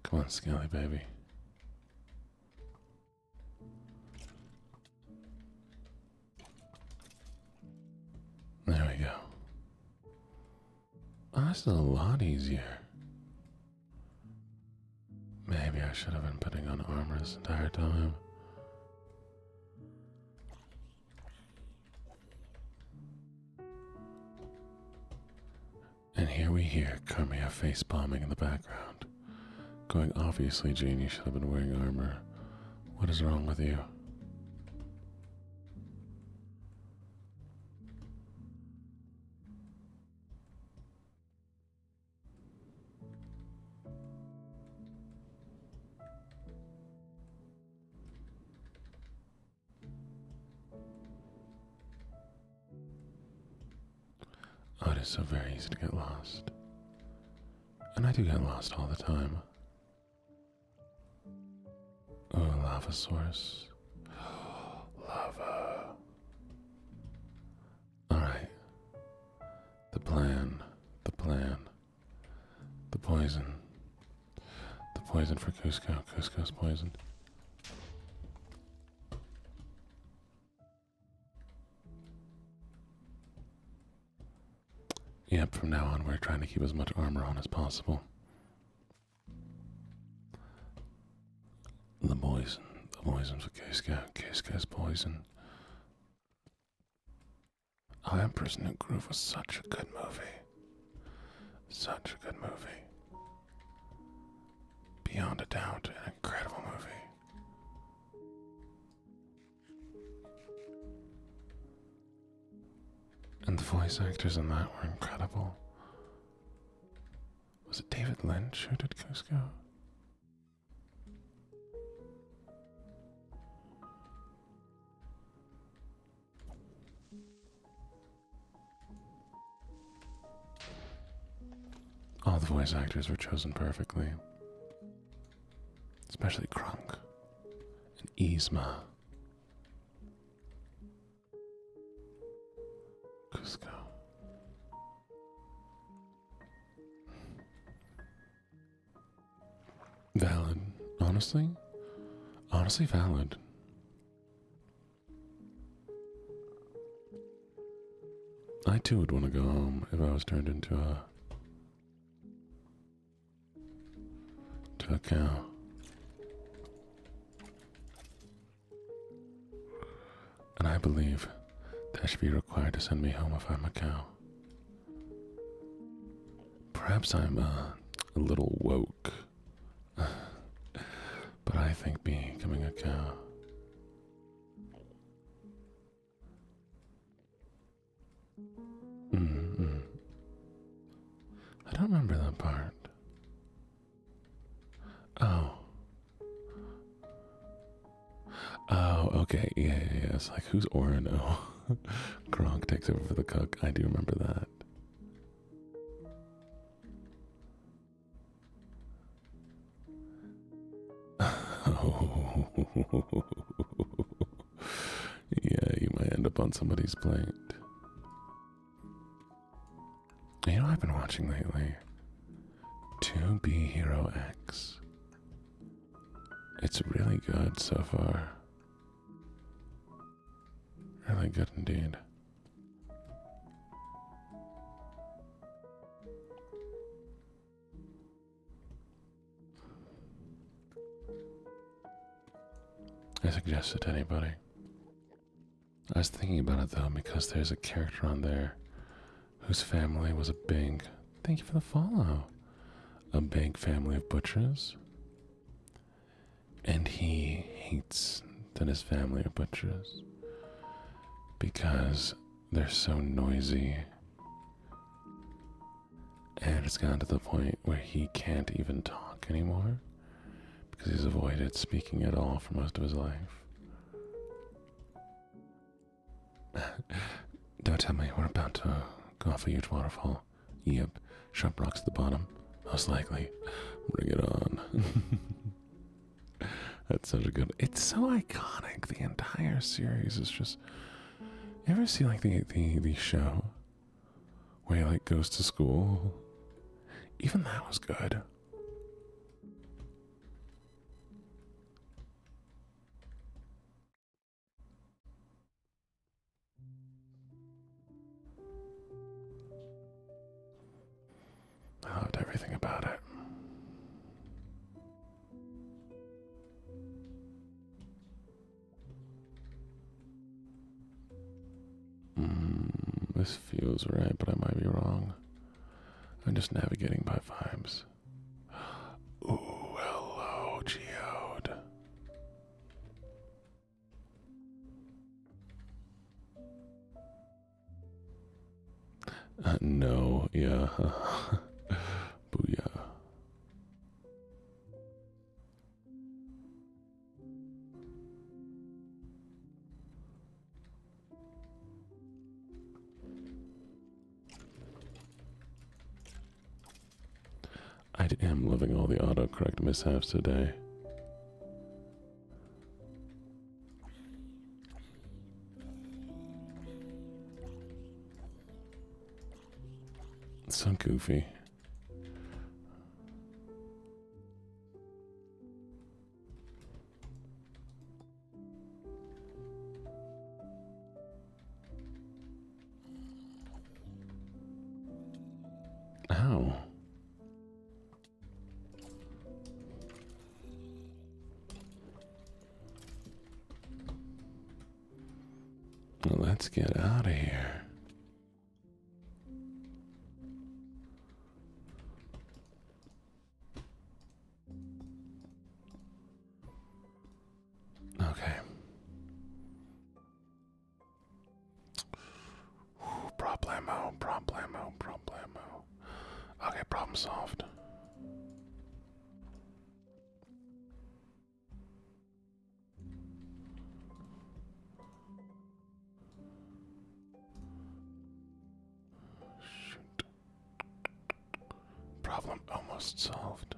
Come on, Skelly baby. There we go. Oh, this is a lot easier. Maybe I should have been putting on armor this entire time. And here we hear Kermia face bombing in the background. Going, obviously, Gene, you should have been wearing armor. What is wrong with you? is so very easy to get lost. And I do get lost all the time. Oh, lava source. Lava. Alright. The plan. The plan. The poison. The poison for Cusco. Cusco's poisoned. Yep, from now on we're trying to keep as much armor on as possible. The poison. The poison for Cusco. Cusco's poison. Oh, Emperor's New Groove was such a good movie. Such a good movie. Beyond a doubt, an incredible movie. And the voice actors in that were incredible. Was it David Lynch who did Cusco? All the voice actors were chosen perfectly. Especially Krunk and Yzma. Cusco. Valid. Honestly? Honestly valid. I too would want to go home if I was turned into a cow. And I believe that should be required to send me home if I'm a cow. Perhaps I'm a little woke, but I think becoming a cow I don't remember that part. Oh, okay, yeah. It's like, who's Orano? Gronk takes over for the cook. I do remember that. Oh. Yeah, you might end up on somebody's plate. You know what I've been watching lately? 2B Hero X. It's really good so far. Really good indeed. I suggest it to anybody. I was thinking about it though because there's a character on there whose family was a big, thank you for the follow, a big family of butchers. And he hates that his family are butchers because they're so noisy. And it's gotten to the point where he can't even talk anymore because he's avoided speaking at all for most of his life. Don't tell me we're about to go off a huge waterfall. Yep, sharp rocks at the bottom. Most likely. Bring it on. That's such a good... It's so iconic. The entire series is just... You ever see like the show where he like goes to school? Even that was good. I loved everything about it. This feels right, but I might be wrong. I'm just navigating by vibes. Ooh, hello, Geode. No, yeah. Booyah. am loving all the autocorrect mishaps today. It's so goofy. Ow. Well, let's get out of here. Okay. Problemo. Okay, problem solved. Shoot. Problem almost solved.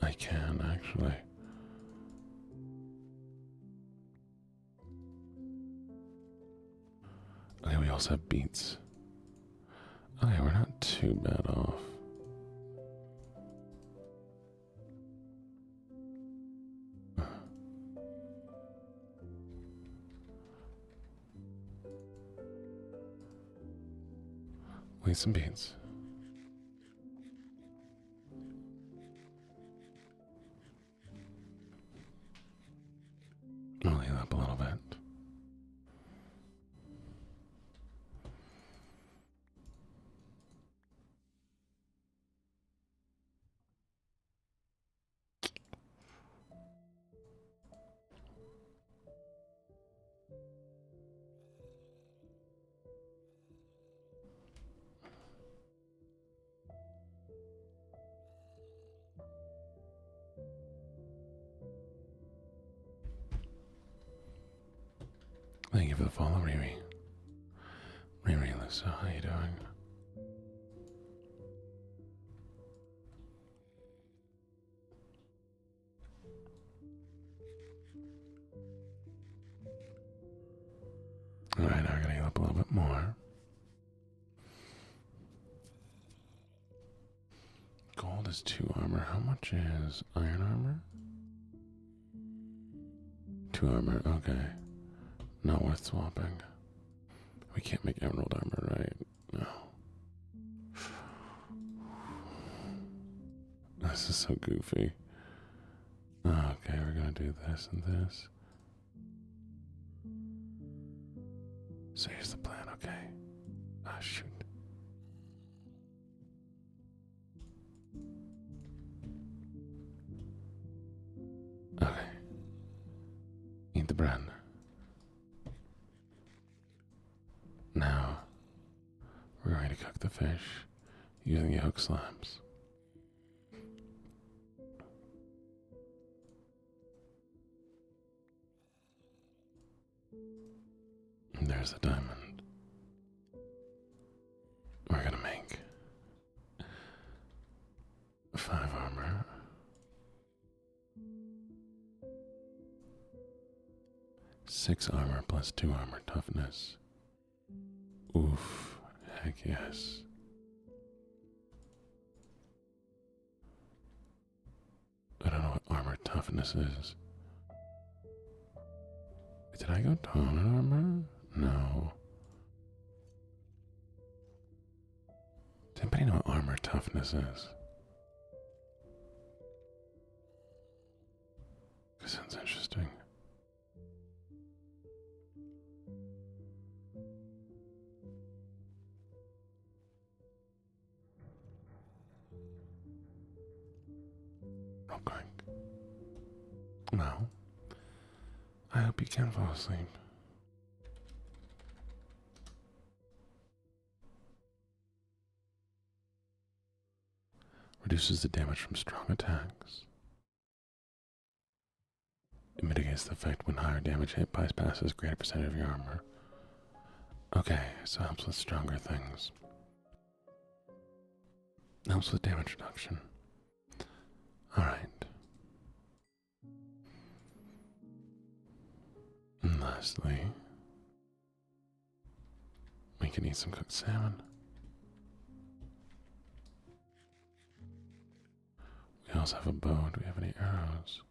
I can actually. Okay, we also have beets. Okay, we're not too bad off. Wait, some beets. I'll heal up a little bit. Thank you for the follow, Riri. Riri, Lisa, how you doing? Alright, now we're gonna heal up a little bit more. Gold is 2 armor. How much is iron armor? 2 armor, okay. Not worth swapping. We can't make emerald armor, right? No. This is so goofy. Okay, we're gonna do this and this. So here's the plan, okay? Ah, shoot. Okay. Eat the bread. Now, we're going to cook the fish using yolk slimes. And there's the diamond. We're gonna make 5 armor. 6 armor plus 2 armor toughness. Oof, heck yes. I don't know what armor toughness is. Did I go down in armor? No. Does anybody know what armor toughness is? That sounds interesting. Okay. Well, I hope you can fall asleep. reduces the damage from strong attacks. It mitigates the effect when higher damage hit bypasses greater percentage of your armor. Okay, so it helps with stronger things. It helps with damage reduction. Alright. And lastly, we can eat some cooked salmon. We also have a bow. Do we have any arrows?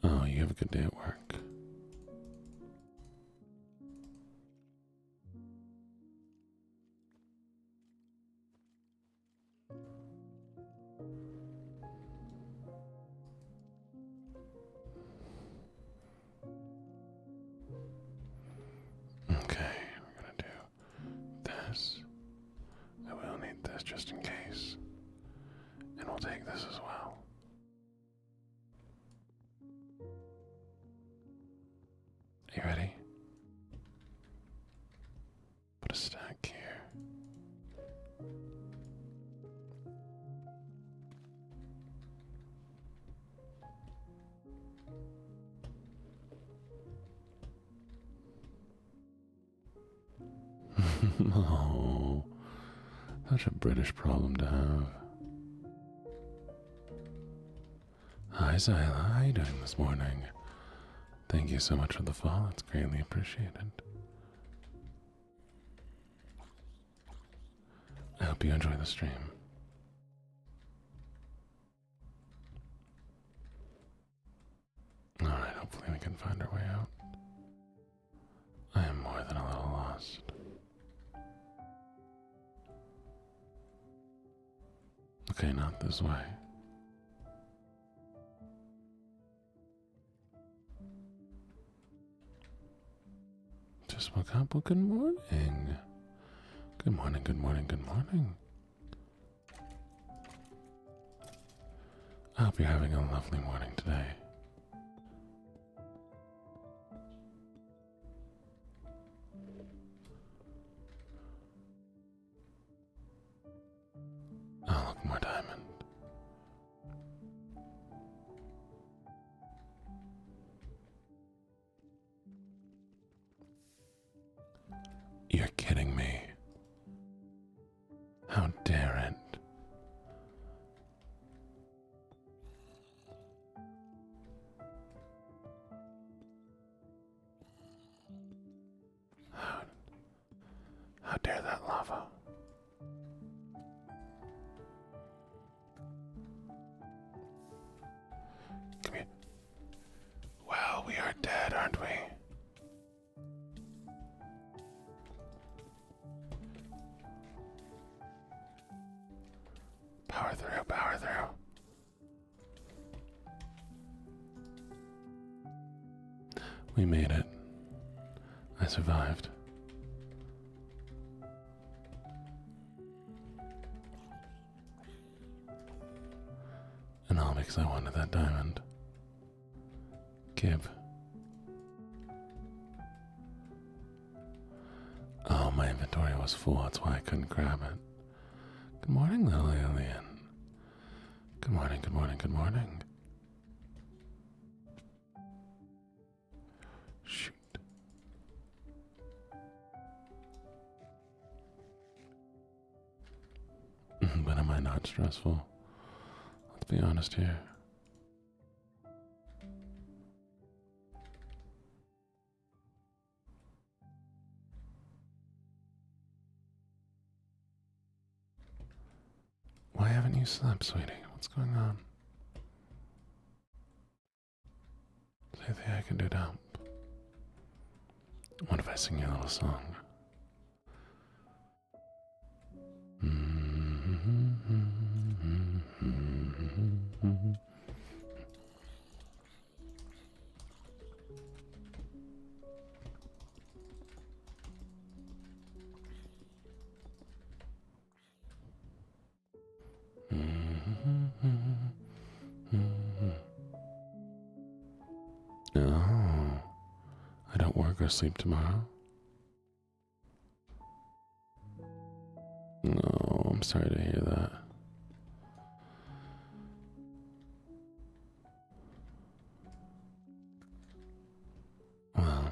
Oh, you have a good day at work. Okay, we're gonna do this. I will need this just in case. And we'll take this as well. Are you ready? Put a stack here. Oh, such a British problem to have. Hi, Zyla. How are you doing this morning? Thank you so much for the follow. It's greatly appreciated. I hope you enjoy the stream. Alright, hopefully we can find our way out. I am more than a little lost. Okay, not this way. Just woke up. Well, good morning. Good morning, good morning, good morning. I hope you're having a lovely morning today. Oh, look, more diamond. You're kidding me. How dare it? How dare that lava? Come here. Well, we are dead, aren't we? Power through, power through. We made it. I survived. And all because I wanted that diamond. Give. Oh, my inventory was full, that's why I couldn't grab it. Good morning, little alien. Good morning, good morning, good morning. Shoot. But am I not stressful? Let's be honest here. Why haven't you slept, sweetie? What's going on? Is there anything I can do to help? What if I sing you a little song? No, I don't work or sleep tomorrow. sorry to hear that. Well,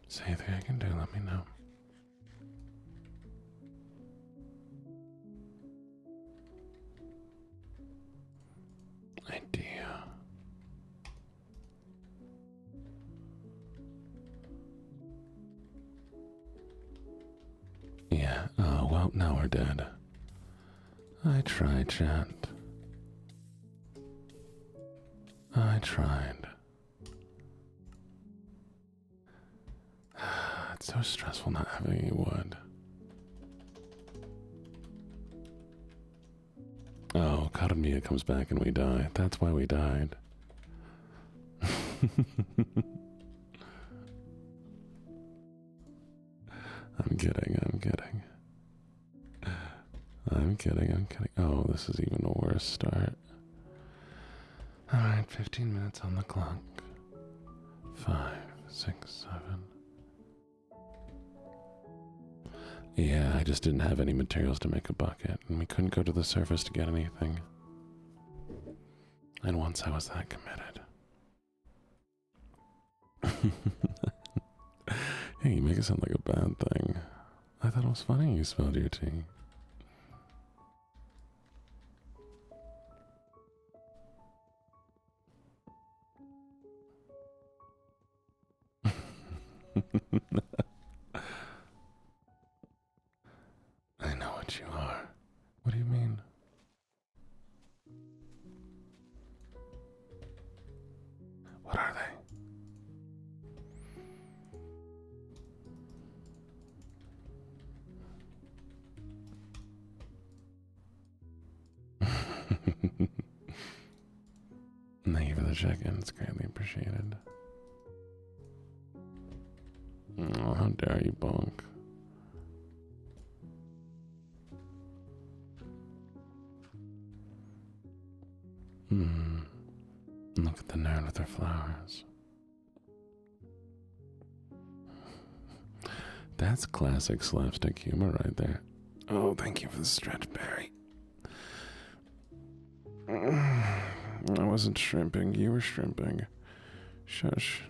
is there anything I can do? Let me know. Idea. Yeah, oh, well, now we're dead. I tried, chat. I tried. It's so stressful not having any wood. Oh, Karamia comes back and we die. That's why we died. I'm kidding, I'm kidding. I'm kidding, I'm kidding. Oh, this is even a worse start. Alright, 15 minutes on the clock. 5, 6, 7. Yeah, I just didn't have any materials to make a bucket, and we couldn't go to the surface to get anything. And once I was that committed. Hey, you make it sound like a bad thing. I thought it was funny you spelled your T. I know what you are. What do you mean? What are they? Thank you for the check-in. It's greatly appreciated. Oh, how dare you, Bonk. Look at the nerd with her flowers. That's classic slapstick humor right there. Oh, thank you for the stretch, Barry. I wasn't shrimping. You were shrimping. Shush.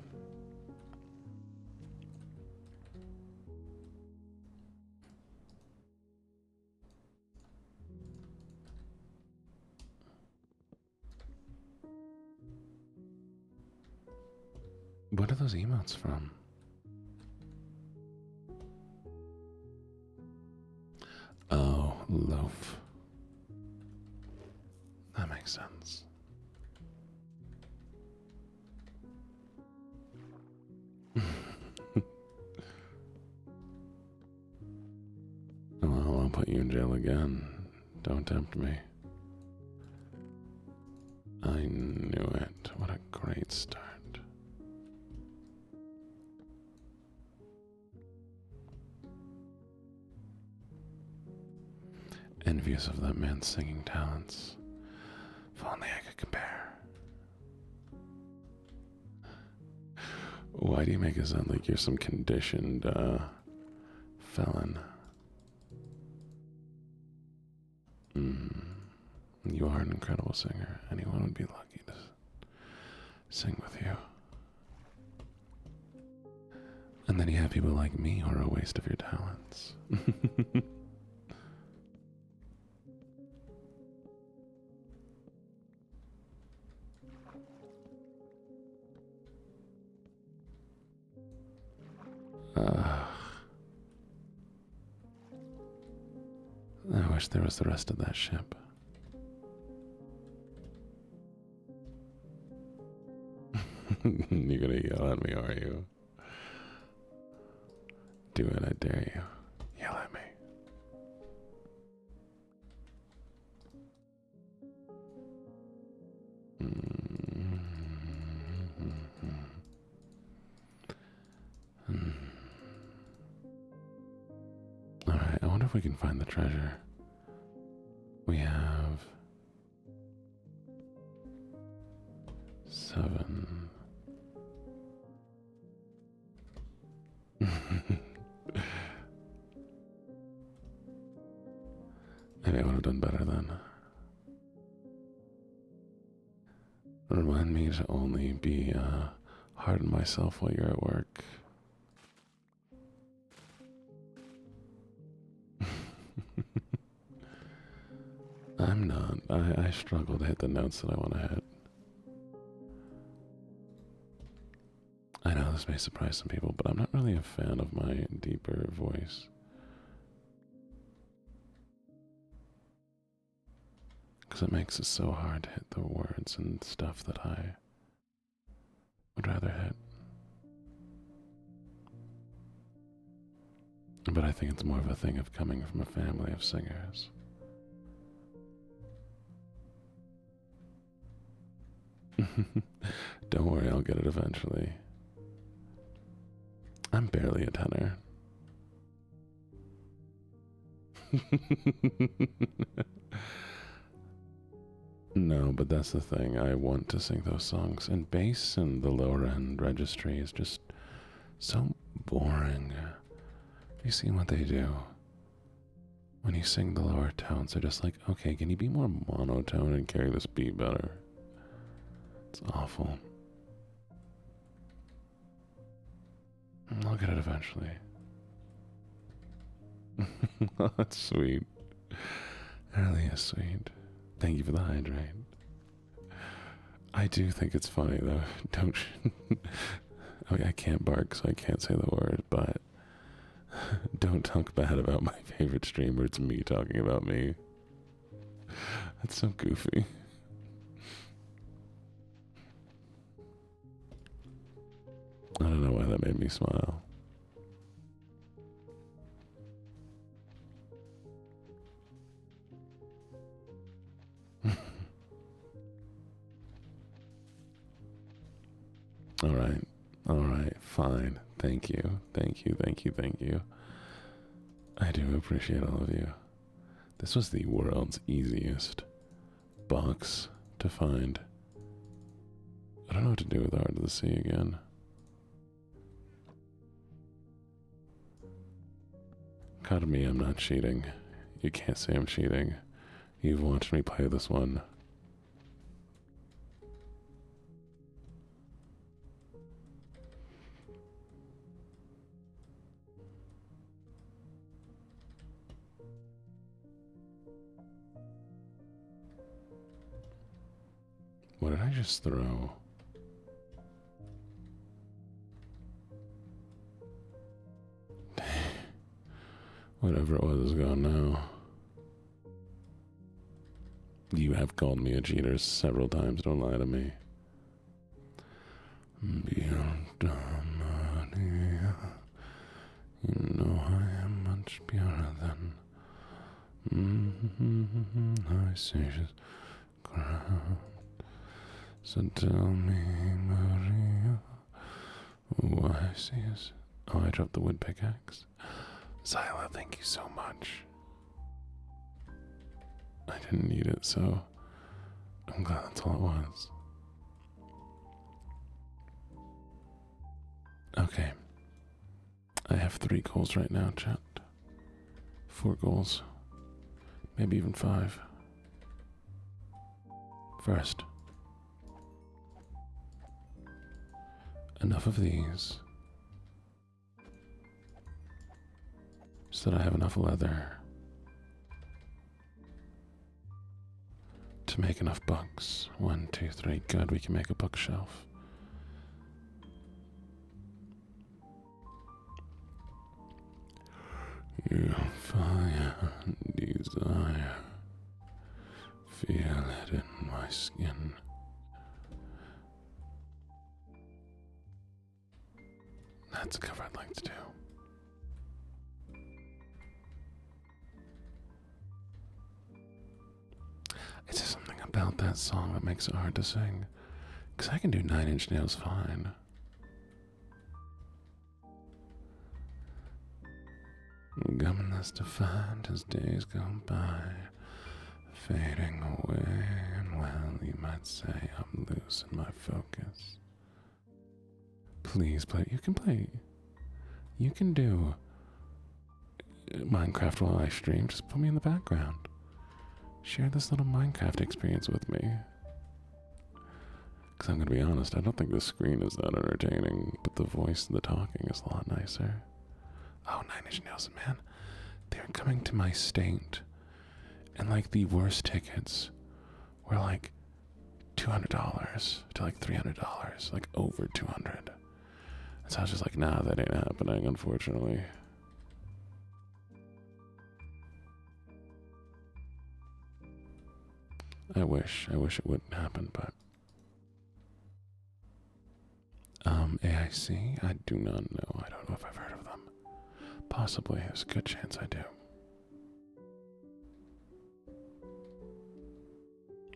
What are those emotes from? Oh, loaf. That makes sense. Well, I'll put you in jail again. Don't tempt me. I knew it. What a great start. Envious of that man's singing talents. If only I could compare. Why do you make it sound like you're some conditioned felon? You are an incredible singer. Anyone would be lucky to sing with you. And then you have people like me who are a waste of your talents. I wish there was the rest of that ship. You're gonna yell at me, are you? Do it, I dare you. Yell at me. Alright, I wonder if we can find the treasure. We have 7. Remind me to only be hard on myself while you're at work. I'm not. I struggle to hit the notes that I want to hit. I know this may surprise some people, but I'm not really a fan of my deeper voice. Because it makes it so hard to hit the words and stuff that I would rather hit. But I think it's more of a thing of coming from a family of singers. Don't worry, I'll get it eventually. I'm barely a tenor. No, but that's the thing. I want to sing those songs. And bass in the lower end registry is just so boring. Have you seen what they do? When you sing the lower tones, they're just like, okay, can you be more monotone and carry this beat better? It's awful. I'll get it eventually. Oh, that's sweet. It really is sweet. Thank you for the hydrate. I do think it's funny though. Don't I mean, I can't bark, so I can't say the word, but don't talk bad about my favorite streamer. It's me talking about me. That's so goofy. I don't know why that made me smile. All right, fine. Thank you. I do appreciate all of you. This was the world's easiest box to find. I don't know what to do with Art of the Sea again. God, me, I'm not cheating. You can't say I'm cheating. You've watched me play this one. What did I just throw? Whatever it was is gone now. You have called me a cheater several times, don't lie to me. Beyond Maria, you know I am much purer than I say she's crowned. So tell me, Maria, who I see is... Oh, I dropped the wood pickaxe. Zyla, thank you so much. I didn't need it, so I'm glad that's all it was. Okay. I have 3 goals right now, chat. 4 goals. Maybe even 5. First, enough of these so that I have enough leather to make enough books. 1, 2, 3. Good, we can make a bookshelf. Your fire and desire, feel it in my skin. That's a cover I'd like to do. It's just something about that song that makes it hard to sing. Because I can do 9 Inch Nails fine. Governess defined as days go by, fading away, and well, you might say I'm losing my focus. Please play. You can play. You can do Minecraft while I stream. Just put me in the background. Share this little Minecraft experience with me. Because I'm going to be honest, I don't think the screen is that entertaining, but the voice and the talking is a lot nicer. Oh, Nine Inch Nails, man. They're coming to my state, and like the worst tickets were like $200 to like $300, like over 200. And so I was just like, nah, that ain't happening, unfortunately. I wish it wouldn't happen, but AIC, I do not know. I don't know if I've heard of them. Possibly, there's a good chance I do.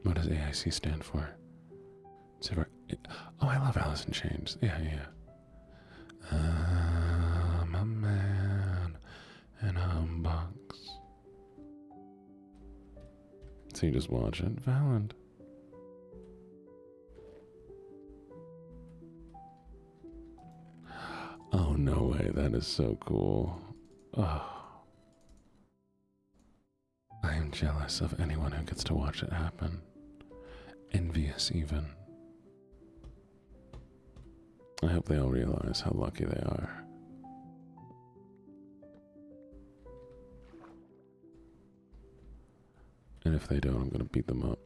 What does AIC stand for? Oh, I love Alice in Chains. Yeah. I'm a man in a box. So you just watch it, Valent. Oh, no way. That is so cool. Oh. I am jealous of anyone who gets to watch it happen. Envious, even. I hope they all realize how lucky they are. And if they don't, I'm going to beat them up.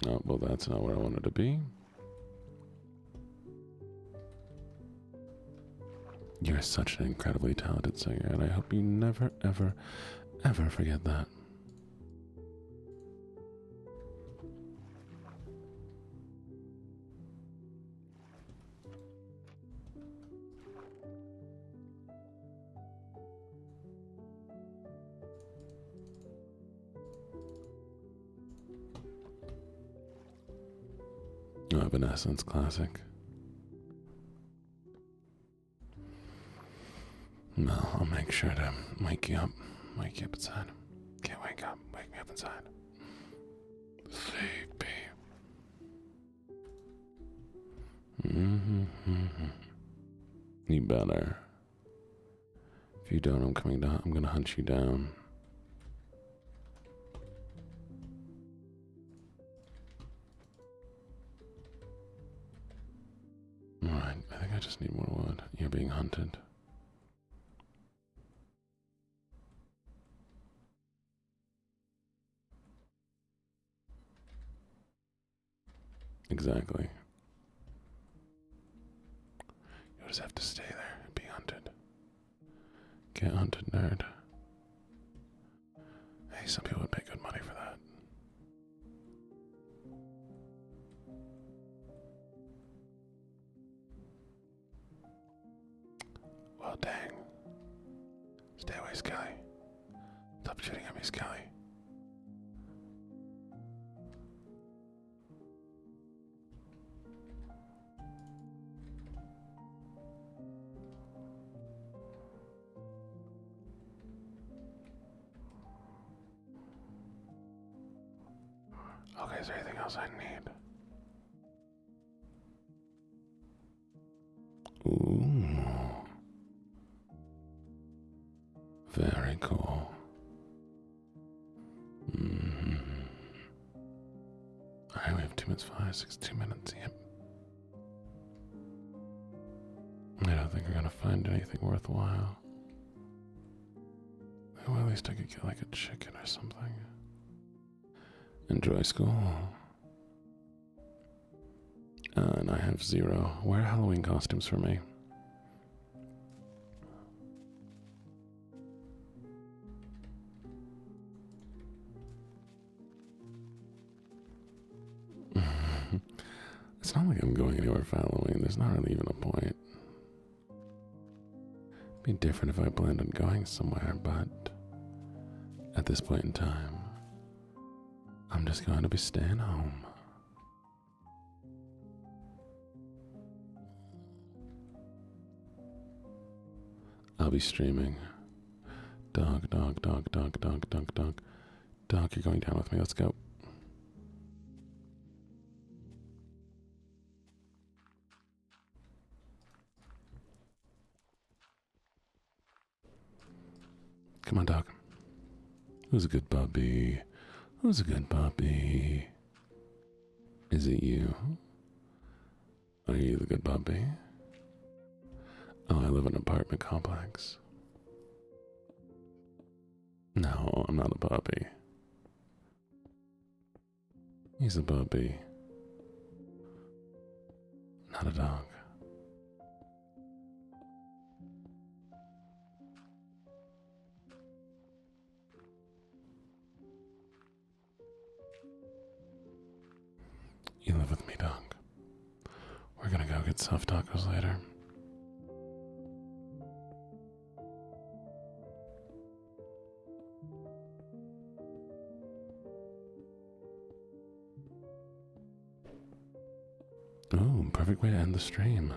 Oh, well, that's not where I wanted to be. You're such an incredibly talented singer, and I hope you never, ever, ever forget that. Oh, Evanescence classic. No, I'll make sure to wake you up inside. Can't wake up, wake me up inside. Sleepy. You better. If you don't, I'm coming down. I'm gonna hunt you down. Alright, I think I just need more wood. You're being hunted. Exactly. You just have to stay there and be hunted. Get hunted, nerd. Hey, some people would pay good money for that. Well, dang. Stay away, Skelly. Stop shooting at me, Skelly. Okay, is there anything else I need? Ooh. Very cool. Alright, we have 2 minutes 5, 2 minutes, yep. I don't think we're gonna find anything worthwhile. Well, at least I could get like a chicken or something. Enjoy school. And I have 0. Wear Halloween costumes for me. It's not like I'm going anywhere for Halloween. There's not really even a point. It'd be different if I planned on going somewhere, but at this point in time, I'm just going to be staying home. I'll be streaming. Dog, dog, dog, dog, dog, dog, dog. Dog, you're going down with me. Let's go. Come on, dog. Who's a good puppy? Who's a good puppy? Is it you? Are you the good puppy? Oh, I live in an apartment complex. No, I'm not a puppy. He's a puppy. Not a dog. You live with me, dog. We're gonna go get soft tacos later. Ooh, perfect way to end the stream.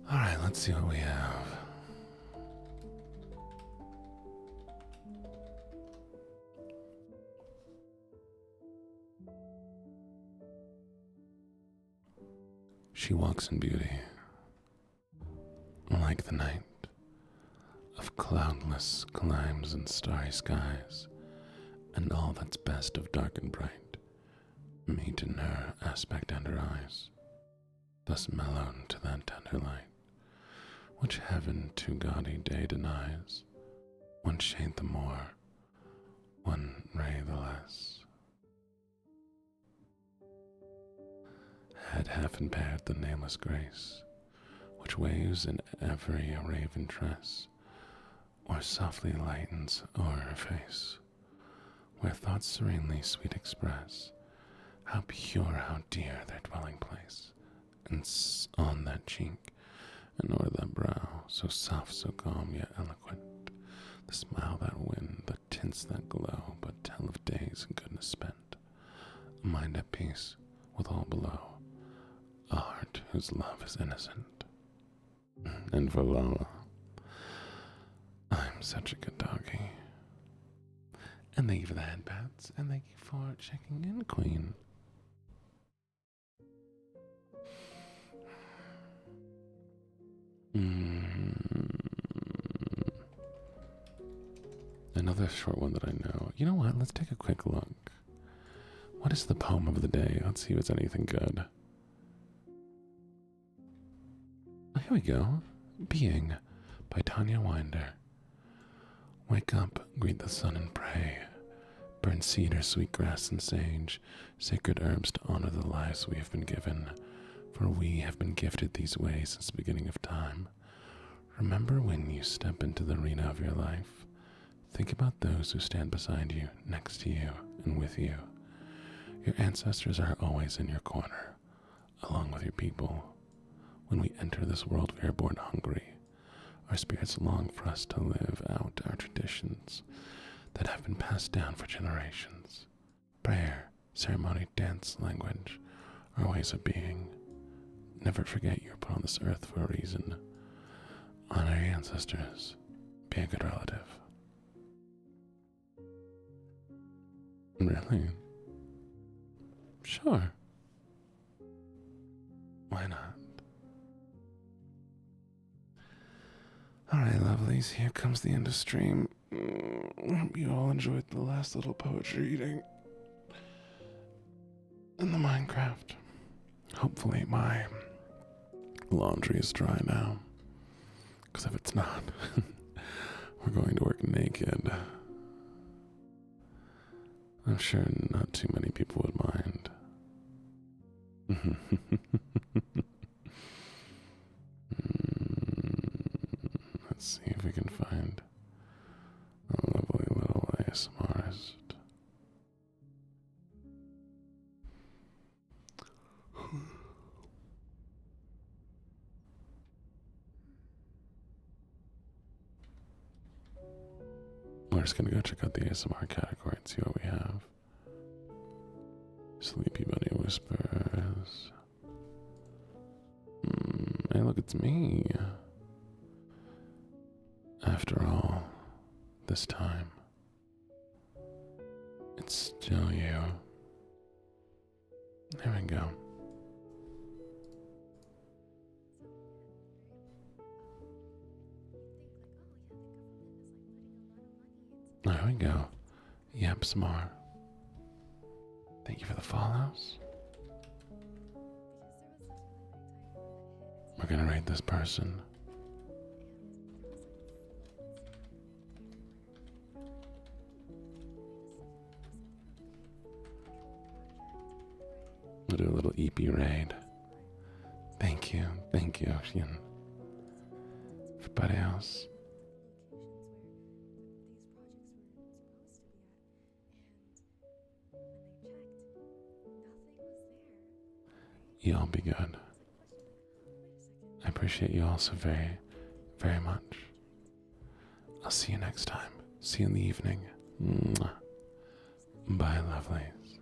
Alright, let's see what we have. She walks in beauty, like the night of cloudless climes and starry skies, and all that's best of dark and bright meet in her aspect and her eyes, thus mellowed to that tender light, which heaven to gaudy day denies, one shade the more, one ray the less. Had half impaired the nameless grace, which waves in every raven tress, or softly lightens o'er her face, where thoughts serenely sweet express, how pure, how dear their dwelling place, and on that cheek, and o'er that brow, so soft, so calm, yet eloquent, the smile that win, the tints that glow, but tell of days and goodness spent, a mind at peace with all below, a heart whose love is innocent. And for Lala, I'm such a good doggy. And thank you for the hand pats, and thank you for checking in, Queen. Another short one that I know. You know what? Let's take a quick look. What is the poem of the day? Let's see if it's anything good. Oh, here we go. Being by Tanya Winder. Wake up, greet the sun and pray. Burn cedar, sweet grass and sage, sacred herbs to honor the lives we have been given. For we have been gifted these ways since the beginning of time. Remember when you step into the arena of your life, think about those who stand beside you, next to you, and with you. Your ancestors are always in your corner, along with your people. When we enter this world, we are born hungry. Our spirits long for us to live out our traditions that have been passed down for generations. Prayer, ceremony, dance, language, our ways of being. Never forget you're put on this earth for a reason. Honor your ancestors. Be a good relative. Really? Sure. Why not? Alright, lovelies, here comes the end of stream. Hope you all enjoyed the last little poetry reading in the Minecraft. Hopefully my laundry is dry now. Because if it's not, we're going to work naked. I'm sure not too many people would mind. Let's see if we can find a lovely little ASMRist. We're just gonna go check out the ASMR category and see what we have. Sleepy Bunny Whispers. Hey, look, it's me. After all, this time, it's still you. There we go. There we go. Yep, some more. Thank you for the follows. We're gonna rate this person. We'll do a little EP raid. Thank you, Ocean. Everybody else. You all be good. I appreciate you all so very, very much. I'll see you next time. See you in the evening. Mwah. Bye, lovelies.